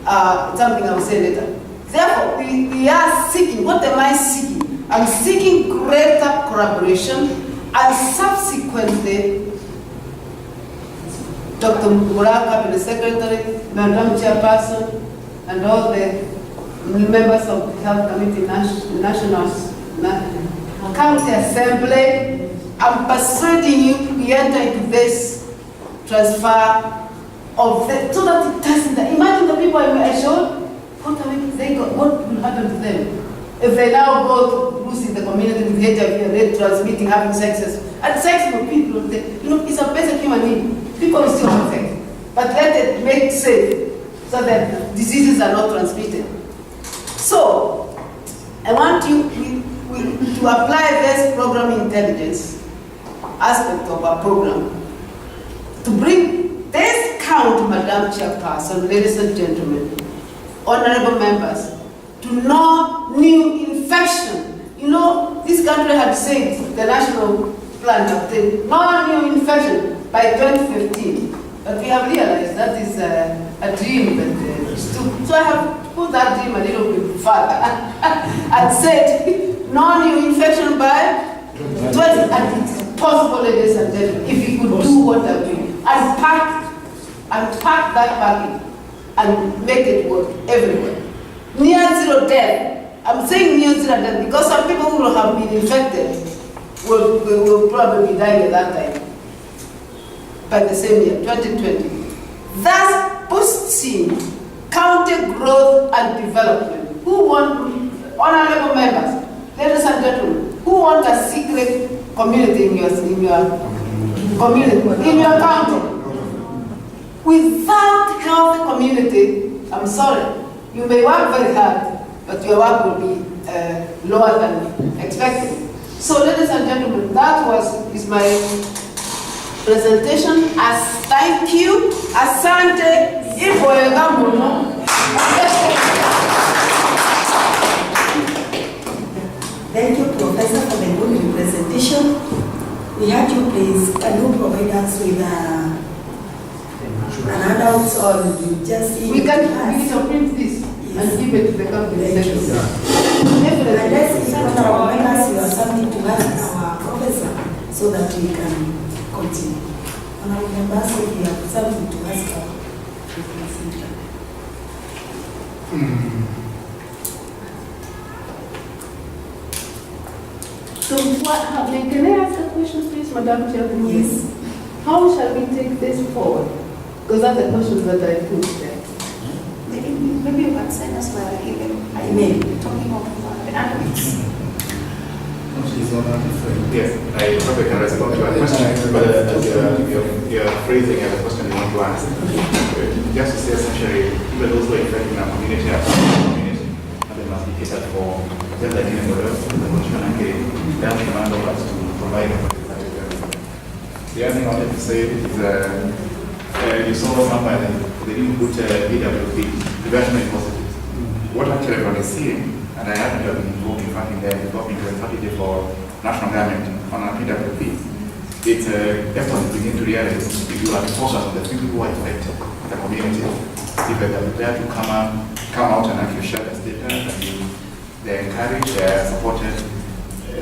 something I will say later. Therefore, we are seeking, what am I seeking? I'm seeking greater collaboration and subsequently Dr. Muraka, the Secretary, Madam Chairperson, and all the members of the Health Committee, National County Assembly, I'm persuading you to enter into this transfer of the, so that it doesn't. Imagine the people I showed, what will happen to them if they now go to losing the community with HIV and they're transmitting, having sex with people? It's a basic human need. People will still infect. but let it make safe so that diseases are not transmitted. So, I want you to apply this program intelligence aspect of our program to bring this count, Madam Chairperson, ladies and gentlemen, honorable members, to know new infection. You know, this country had said, the national plan had said, no new infection by 2015. But we have realized that is a dream that is too. So I have put that dream a little bit further and said, no new infection by 20, and it's possible, ladies and gentlemen, if we could do what I'm doing, and pack that package and make it work everywhere. Near zero death. I'm saying near zero death because some people who have been infected will probably be dying at that time. By the same year, 2020. Thus boosting county growth and development. Who want, honorable members, ladies and gentlemen, who want a secret community in your community, in your county? Without healthy community, I'm sorry, you may work very hard, but your work will be lower than expected. So, ladies and gentlemen, that is my presentation. As thank you, asante, Thank you, Professor, for the good presentation. We had you please, can you provide us with an handout or you just we can print this and give it to the company. Unless you provide us with something to ask our professor so that we can continue. And I remember if you have something to ask our professor. So can I ask a question, please, Madam Chair? Yes. How shall we take this forward? Because that's the questions that I put there. Maybe you can send us where even Email. talking of the analytics. Yes, I probably can respond to your question, but you're phrasing as a question you want to ask. Just to say essentially, even those who are infecting our community are community, and they must be catered for, just like in the rest of the condition and getting that demand of us to provide them with that. The other thing I wanted to say is you saw somewhere that they didn't put PWP, prevention and positive. What actually everyone is seeing, and I haven't been involved in funding the development of a strategy for national government on our PWP. It's effort to begin to realize if you are the focus of the people who are affected, the community, if they are prepared to come out and actually share the statement, and they're encouraged, they're supported,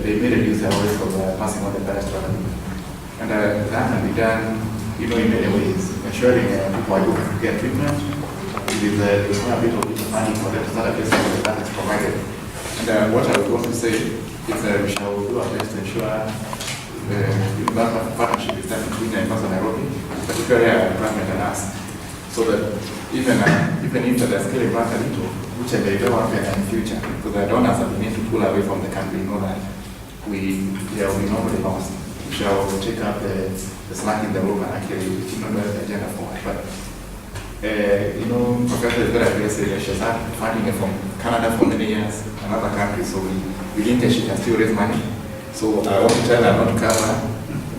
they may reduce their risk of passing on the virus strategy. And that can be done, in many ways, ensuring people are able to get treatment. There's quite a bit of funding for them, not a bit of that is provided. And what I would want to say is we shall do our best to ensure that partnership is done between Nairobi, particularly our government and us, so that even if there's still a grant a little, which I may go out in the future, because the donors have been to pull away from the country, that we normally lost. We shall take up the slack in the room and actually the agenda for it. But Professor is very aggressive. She's had funding from Canada for many years and other countries, so we think that she can still raise money. So I want to tell her not to cover,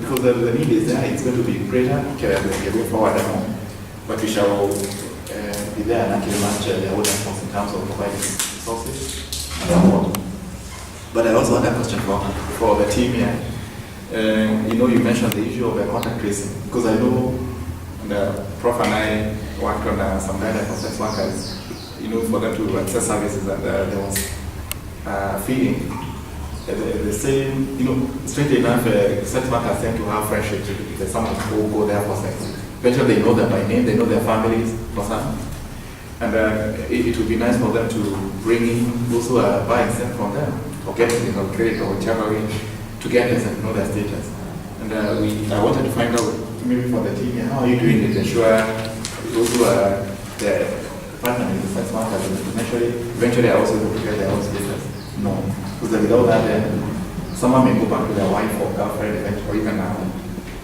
because the need is there. It's going to be greater going forward now. But we shall be there and actually match the audience in terms of providing resources and support. But I also had a question for the team here. You mentioned the issue of contact tracing, because I know the Prof and I worked on some guidance for sex workers, for them to access services, and there was feeling the same, strangely enough, sex workers tend to have friendships with someone who go there for sex. Eventually they know them by name, they know their families for some. And it would be nice for them to bring in those who are buying sex from them, or getting it on credit or whichever way, to get this and know their status. And I wanted to find out, maybe for the team, how are you doing it? Ensure those who are the partner in the sex workers, eventually I also go to get their own status. No. Because without that, someone may go back to their wife or girlfriend or even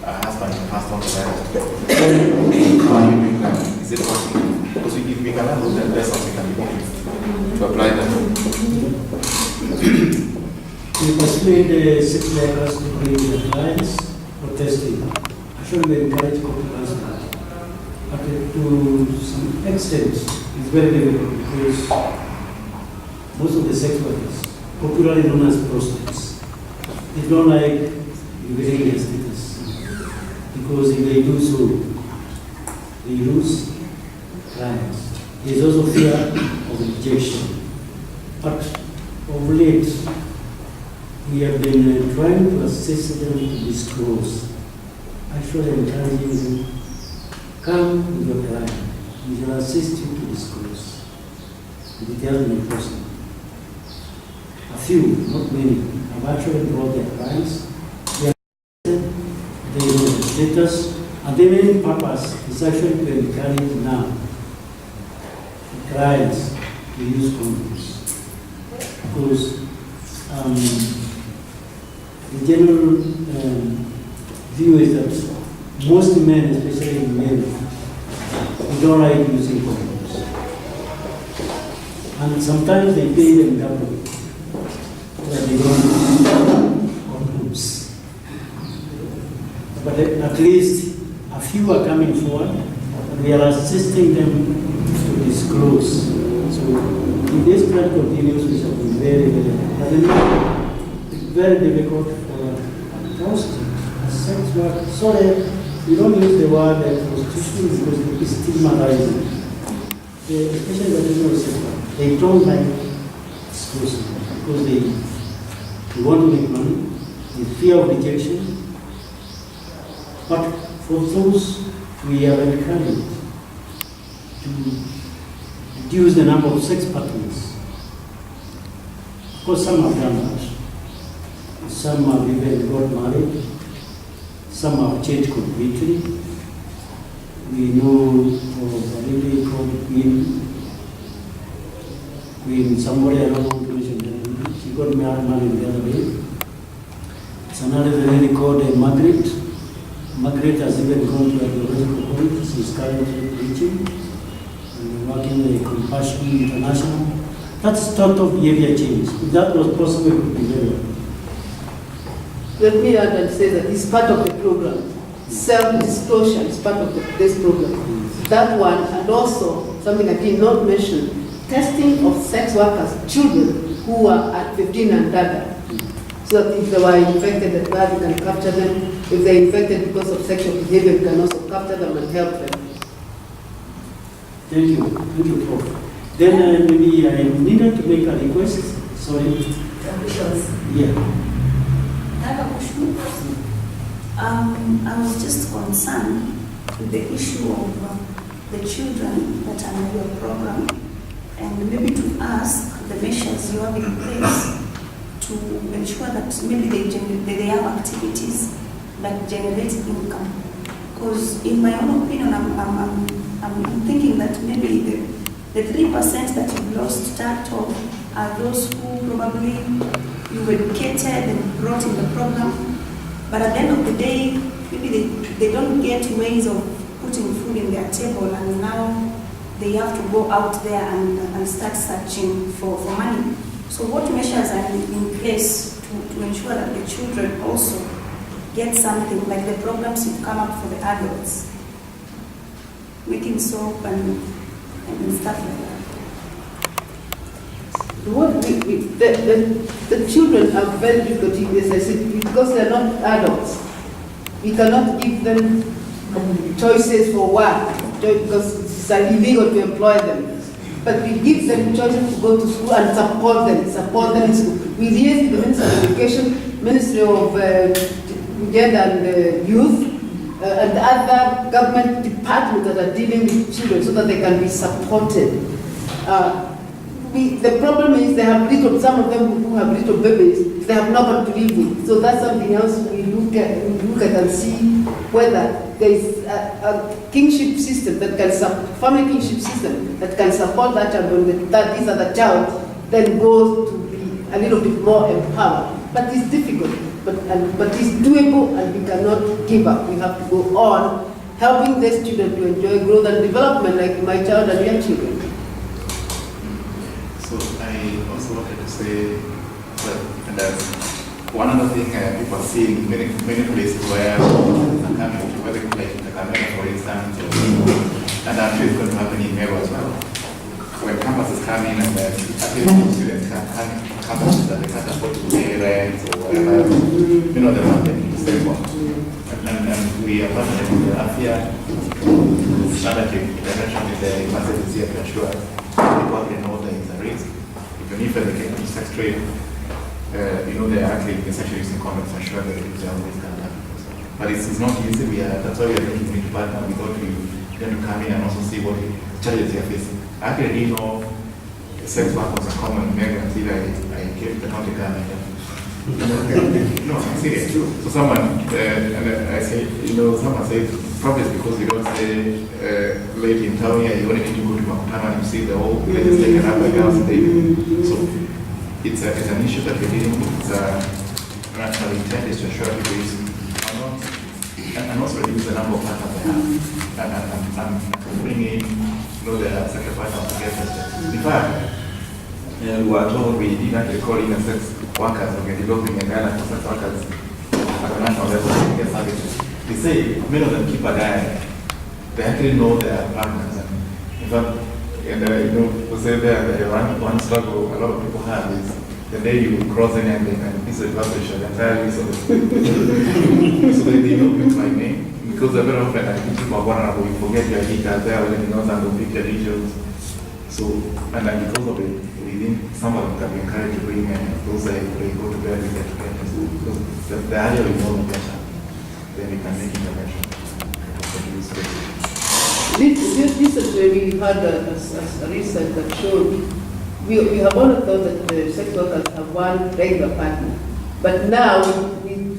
husband passed on the marriage. How are you doing that? Is it possible? Because if we cannot do that, lessons we can be convinced to apply that. We persuade the sex workers to bring their clients for testing. Actually, we encourage compliance, but to some extent, it's very difficult because most of the sex workers, popularly known as prostitutes, they don't like revealing their status because if they do so, they lose clients. There's also fear of rejection. But of late, we have been trying to assist them to disclose. Actually encouraging them, come with your client. We shall assist you to disclose. The details may possible. A few, not many, have actually brought their clients. They know the status, and the main purpose is actually to encourage now the clients to use condoms. Because the general view is that most men, especially men, they don't like using condoms. And sometimes they pay them double that they don't use condoms. But at least a few are coming forward, and we are assisting them to disclose. So if this trend continues, we shall be very, very difficult for prostitutes. Sex work, sorry, we don't use the word prostitution because it is stigmatizing. Especially the traditional sex work, they don't like disclosing because they want to make money, they fear of rejection. But for those we have encouraged to reduce the number of sex partners. Of course, some have done that. Some have even got married. Some have changed completely. We know of a lady called Queen, somebody I don't want to mention her name. She got married the other day. There's another lady called Margaret. Margaret has even gone to a theological college. She's currently preaching and working with Compassion International. That's total behavior change. If that was possible, it would be very well. Let me add and say that it's part of the program. Self-disclosure is part of this program. That one, and also something I did not mention, testing of sex workers, children who are at 15 and under. So that if they were infected at birth, we can capture them. If they're infected because of sexual behavior, we can also capture them and help them. Thank you, Prof. Then maybe I needed to make a request. Sorry. Yeah. I have a question. I was just concerned with the issue of the children that are under your program, and maybe to ask the measures you have in place to ensure that maybe they have activities that generate income. Because in my own opinion, I'm thinking that maybe the 3% that you've lost track of are those who probably you've educated and brought in the program, but at the end of the day, maybe they don't get ways of putting food in their table, and now they have to go out there and start searching for money. So what measures are in place to ensure that the children also get something, like the programs you've come up for the adults, making soap and stuff like that? The children are very difficult, as I said, because they're not adults. We cannot give them choices for work, because it's illegal to employ them. But we give them choices to go to school and support them in school. We liaise with the Ministry of Education, Ministry of Gender and Youth, and other government departments that are dealing with children so that they can be supported. The problem is they have some of them who have little babies, they have no one to live with. So that's something else we look at and see whether there is a kingship system that can family kingship system that can support that child when that this other child then goes to be a little bit more empowered. But it's difficult. but it's doable, and we cannot give up. We have to go on helping the students to enjoy growth and development like my child and young children. So I also wanted to say that one other thing people are seeing many places where are coming, whether like the Camera, for instance, and I'm sure it's going to happen in Meru as well. When campus is coming and students can come campuses that they can't afford to pay rent or whatever, the market is very well. And we are partnering with the AFIA, undertaking intervention with the universities here to ensure people can know there is a risk. Even if they can do sex trade, they are actually essentially using condoms to ensure that they are always going to happen. But it's not easy. That's why we are looking into partner. We thought you to come in and also see what challenges you are facing. I actually didn't know sex work was a common measure until I came to the county government. No, I'm serious. So someone, and I say, someone says, probably it's because you don't stay late in town here, you only need to go to Makutama and you see the whole place is taken up by girls. So it's an issue that we're dealing with. It's national intent is to ensure people are not, and also reduce the number of partners they have. And bring in the second partner together. In fact, we were told we did actually call in sex workers or developing a guideline for sex workers at a national level to get services. They say many of them keep a diary. They actually know their partners. And in fact, we say there one struggle a lot of people have is the day you cross any and this is published entirely so they know me by name. Because very often I think people are vulnerable, you forget your ID card there when you know some of the picture details. So, and then because of it, within some of them can be encouraged to bring those they go to bed with their together. Because the earlier we know the better, then we can make intervention. Recently we had a research that showed we have all thought that the sex workers have one regular partner. But now,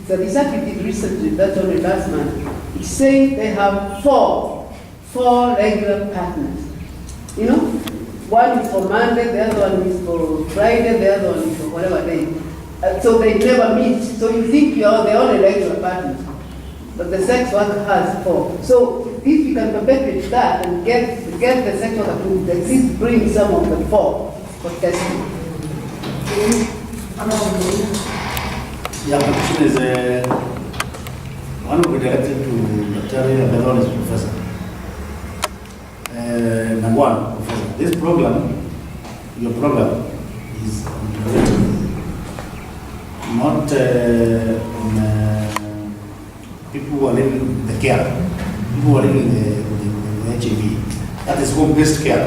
the research we did recently, that's only last month, it's saying they have four regular partners. One is for Monday, the other one is for Friday, the other one is for whatever day. So they never meet. So you think you are the only regular partner, but the sex worker has four. So if we can perpetuate that and get the sex worker to at least bring some of the four for testing. Yeah, the question is, one will be directed to Dr. Belon as professor. Number one, professor, this problem, your problem is not on people who are living the care, people who are living the HIV. That is home-based care.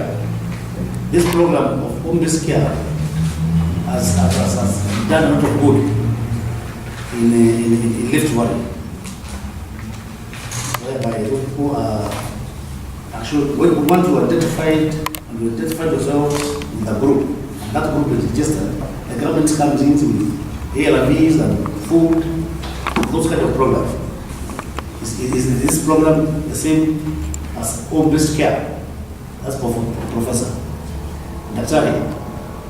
This program of home-based care has done a lot of good in Rift Valley, whereby who are actually, we want to identify yourselves with a group, and that group is registered. The government comes into ALVs and food, those kind of programs. Is this program the same as home-based care? That's for Professor. Daktari,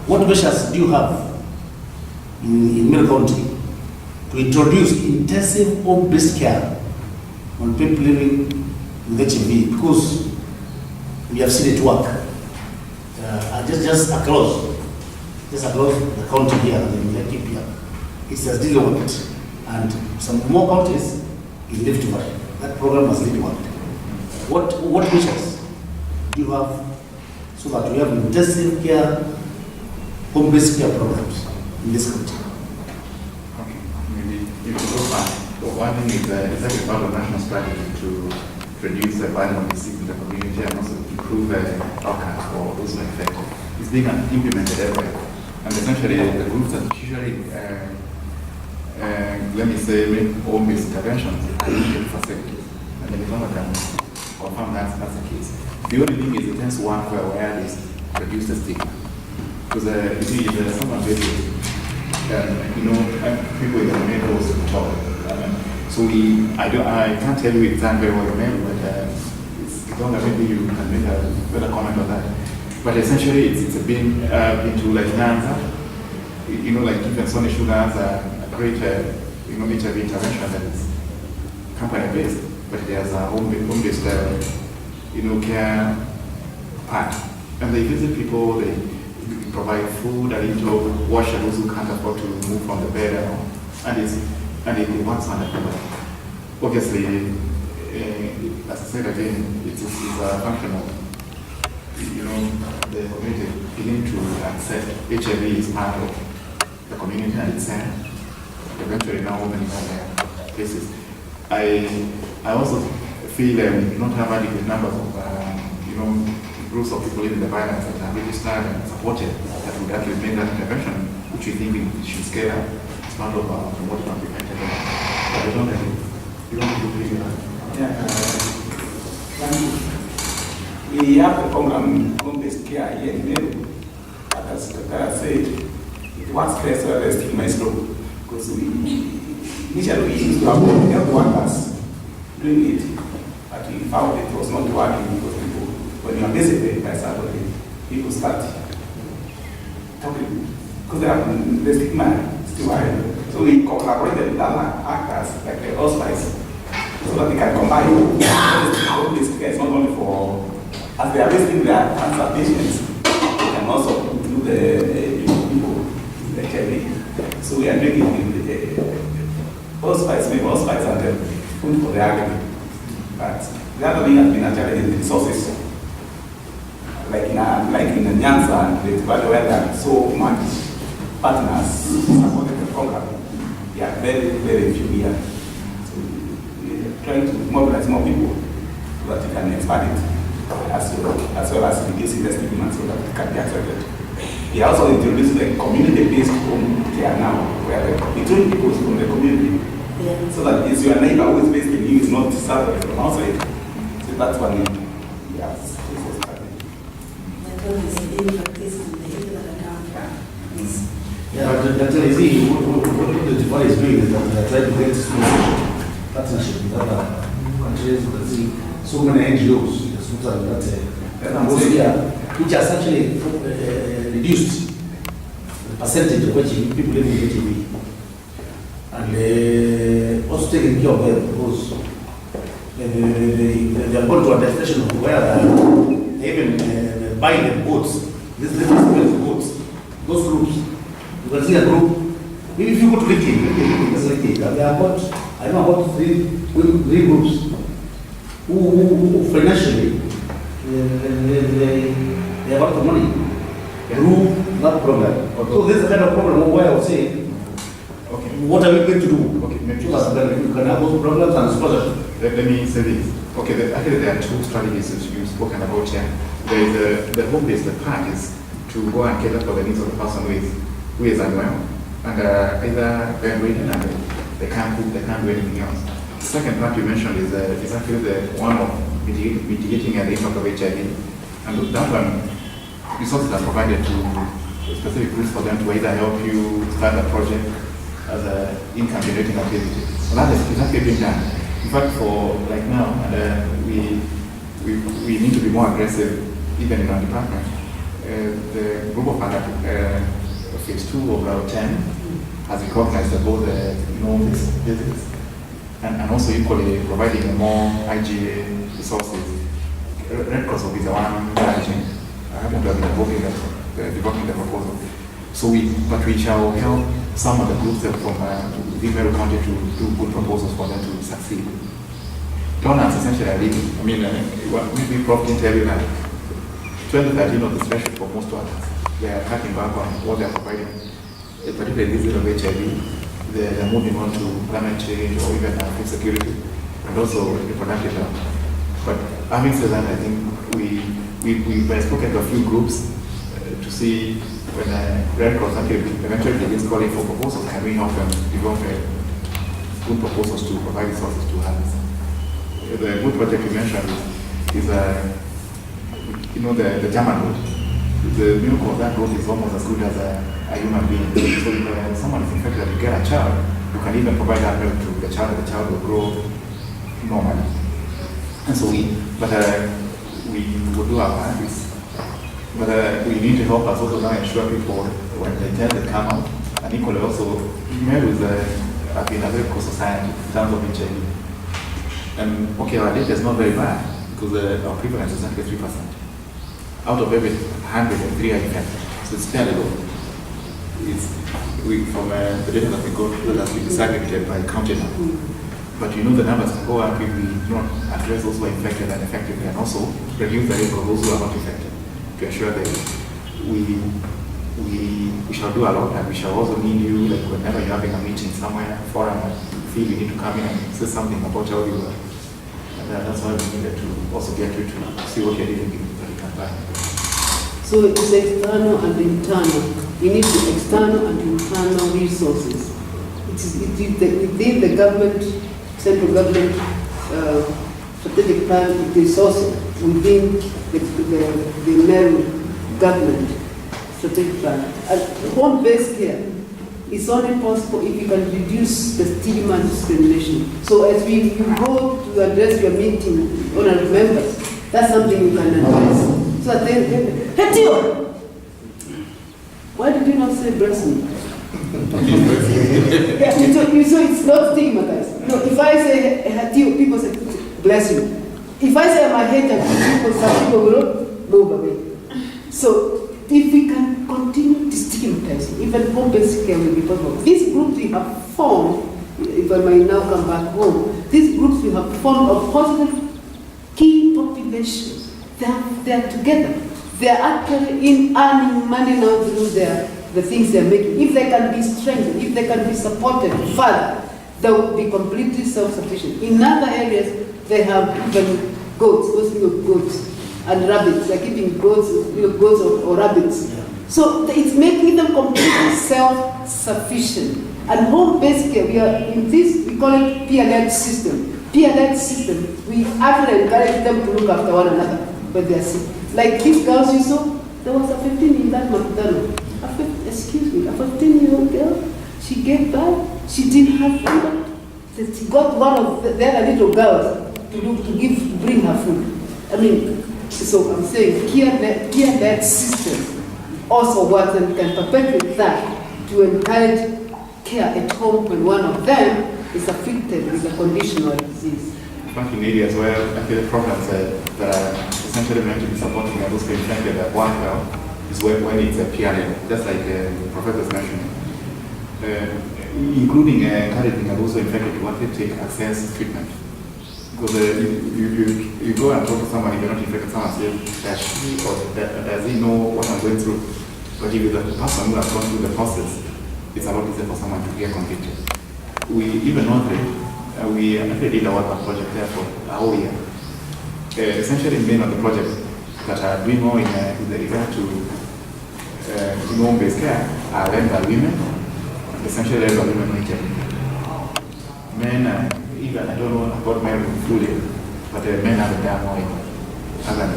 what measures do you have in Meru County to introduce intensive home-based care on people living with HIV? Because we have seen it work. Just across the county here, the here, it's just really worked. And some more counties in Rift Valley, that program has really worked. What measures do you have so that we have intensive care, home-based care programs in this country? Okay, maybe you can go back. So one thing is it's actually part of the national strategy to reduce the burden of disease in the community and also improve outcomes for those who are affected. It's being implemented everywhere. And essentially the groups that usually, let me say, make home-based interventions are usually facilities. And the government can confirm that's the case. The only thing is it tends to work for awareness, reduce the stigma. Because you see, if there's someone basically, people in the neighborhoods talk. So I can't tell you exactly what you meant, but it's longer, maybe you can make a better comment on that. But essentially, it's been into like Nyanza, like even Sony Sugars are a great HIV intervention that is company-based, but there's a home-based, care part. And they visit people, they provide food, a little wash those who can't afford to move from the bed, and it works wonderfully. Obviously, as I said again, it is a function of the community beginning to accept HIV is part of the community and it's eventually now opening up places. I also feel we do not have adequate numbers of groups of people living the violence that are registered and supported that would actually make that intervention, which we think we should scale up as part of what can be prevented. But I don't agree. You want to agree with that? Yeah. We have the program home-based care here in Meru. But as Dr. said, it was first where the stigma is low. Because initially we used to have health workers doing it, but we found it was not working because people, when you are visited by somebody, people start talking, because the stigma is still high. So we collaborated with other actors like the hospice, so that they can combine home-based care. It's not only for, as they are visiting their cancer patients, they can also do the people with HIV. So we are doing it with the hospice, maybe hospice and the food for the agony. But the other thing has been actually the resources. Like in Nyanza, where there are so much partners supporting the program, they are very, very few here. So we are trying to mobilize more people so that we can expand it as well as reducing the stigma so that it can be accepted. We are also introducing the community-based home care now, where we train people from the community, so that it's your neighbor who is based in you is not served from outside. So that's one thing. Yes. Yeah, but that's easy. What the Chipvr is doing is that they are trying to get partnership with other countries. You see so many NGOs in Switzerland which has actually reduced the percentage of people living with HIV, and also taking care of them because they are going to a destination where they even buy the boats. This is the boats. Those groups. You can see a group. Maybe if you go to LinkedIn, there are about, I know about three groups who financially they have a lot of money through that program. Okay. So this is the kind of problem where I would say, okay, what are we going to do? Okay, maybe you can have those programs and scholarship. Let me say this. Okay, actually there are two strategies that you've spoken about here. There is the home-based part is to go and cater for the needs of the person who is unwell, and either they're waiting and they can't cook, they can't do anything else. The second part you mentioned is actually the one of mitigating the impact of HIV, and that one, resources are provided to specific groups for them to either help you start a project as an income generating activity. And that is actually being done. In fact, for like now, we need to be more aggressive even in our department. The group of phase 2 of Route 10 has recognized that both these visits and also equally providing more IGA resources. Red Cross is the one managing. I happen to have been involved in developing the proposal. So but we shall help some of the groups from within Meru County to do good proposals for them to succeed. Donors essentially are leading. I mean, maybe Prof didn't tell you that 2013 was the threshold for most donors. They are cutting back on what they are providing, particularly this of HIV. They're moving on to climate change or even food security and also reproductive health. But having said that, I think we've spoken to a few groups to see when Red Cross eventually begins calling for proposals, can we help them develop good proposals to provide resources to others. The good project you mentioned is the German route. The milk of that road is almost as good as a human being. So if someone is infected and you get a child, you can even provide that milk to the child, and the child will grow normally. And so we will do our part. But we need to help us also now ensure people when they tend to come out, and equally also, Meru is have been a very poor society in terms of HIV. And okay, our data is not very bad because our prevalence is only 3%. Out of every 100, 3 are infected. So it's fairly low. From the data that we got, that has been disaggregated by county now. But you know the numbers can go up if we don't address those who are infected and effectively, and also reduce the risk of those who are not infected, to ensure that we shall do a lot, and we shall also need you, like whenever you're having a meeting somewhere, forum, feel you need to come in and say something about how you are. And that's why we needed to also get you to see what you're doing that you can buy. So it's external and internal. You need the external and internal resources. Within the government, central government strategic plan, it is also within the mayoral government strategic plan. Home-based care is only possible if you can reduce the stigma and discrimination. So as you go to address your meeting, honorable members, that's something you can address. So at the end, Hetio! Why did you not say breast milk? Yeah, so it's not stigmatized. No, if I say Hetio, people say, bless you. If I say I'm a hater, some people will move away. So if we can continue destigmatizing, even home-based care will be possible. These groups we have formed, if I might now come back home, these groups we have formed of positive key populations. They are together. They are actually in earning money now through the things they are making. If they can be strengthened, if they can be supported further, they will be completely self-sufficient. In other areas, they have even goats, goats and rabbits. They're keeping goats, goats or rabbits. Yeah. So it's making them completely self-sufficient. And home-based care, we are in this, we call it peer-led system. Peer-led system, we actually encourage them to look after one another when they are sick. Like these girls you saw, there was a 15 in that McDonald. A 15-year-old girl, she gave birth, she didn't have food. She got one of the other little girls to bring her food. I mean, so I'm saying peer-led system also works, and we can perpetuate that to encourage care at home when one of them is afflicted with a condition or disease. In areas where I feel the programs that are essentially meant to be supporting those who are infected at one well is when it's a PRN, just like the professors mentioned, including encouraging those who are infected to actually take access treatment. Because you go and talk to somebody, you're not infected, someone says, does he know what I'm going through? But if it's the person who has gone through the process, it's a lot easier for someone to get convicted. We even know that we actually did a work project there for a whole year. Essentially, main of the project that are doing more in regard to home-based care are led by women, essentially led by women with HIV. Men, even I don't know about men fully, but men are there more in other than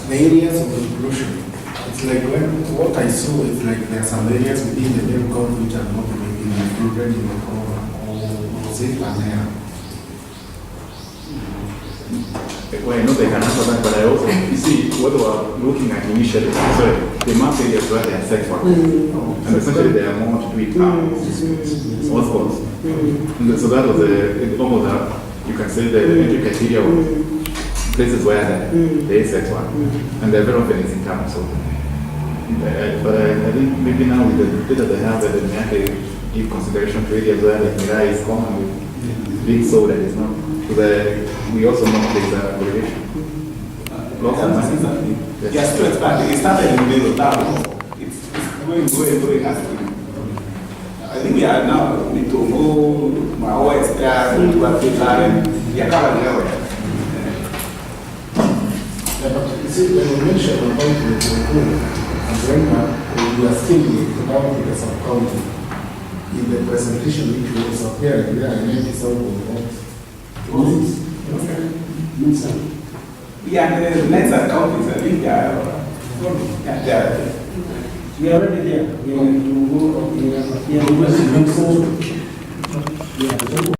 the areas of inclusion. It's like what I saw is like there are some areas within the main code which are not being included in the program, or was it an error? Well, I know they can answer that, but I also, you see, what we're looking at initially, the map areas where they are sex workers, and essentially they are more to do it hotspots. So that was almost you can say the entry criteria was places where there is sex work, and they're very often is in town. So, but I think maybe now with the data they have, they have to give consideration to areas where the Mirai is common with being so that it's not. So we also know there's a correlation. Yes, to expand. It started in the middle of town. It's going fast. I think we are now need to go my OS there to Africa and we are covered area. But you see, when you mention about the and then we are still about the sub-county. In the presentation which was appearing there, I made this out of Yeah, the next account is I think we are already there. We are going to go.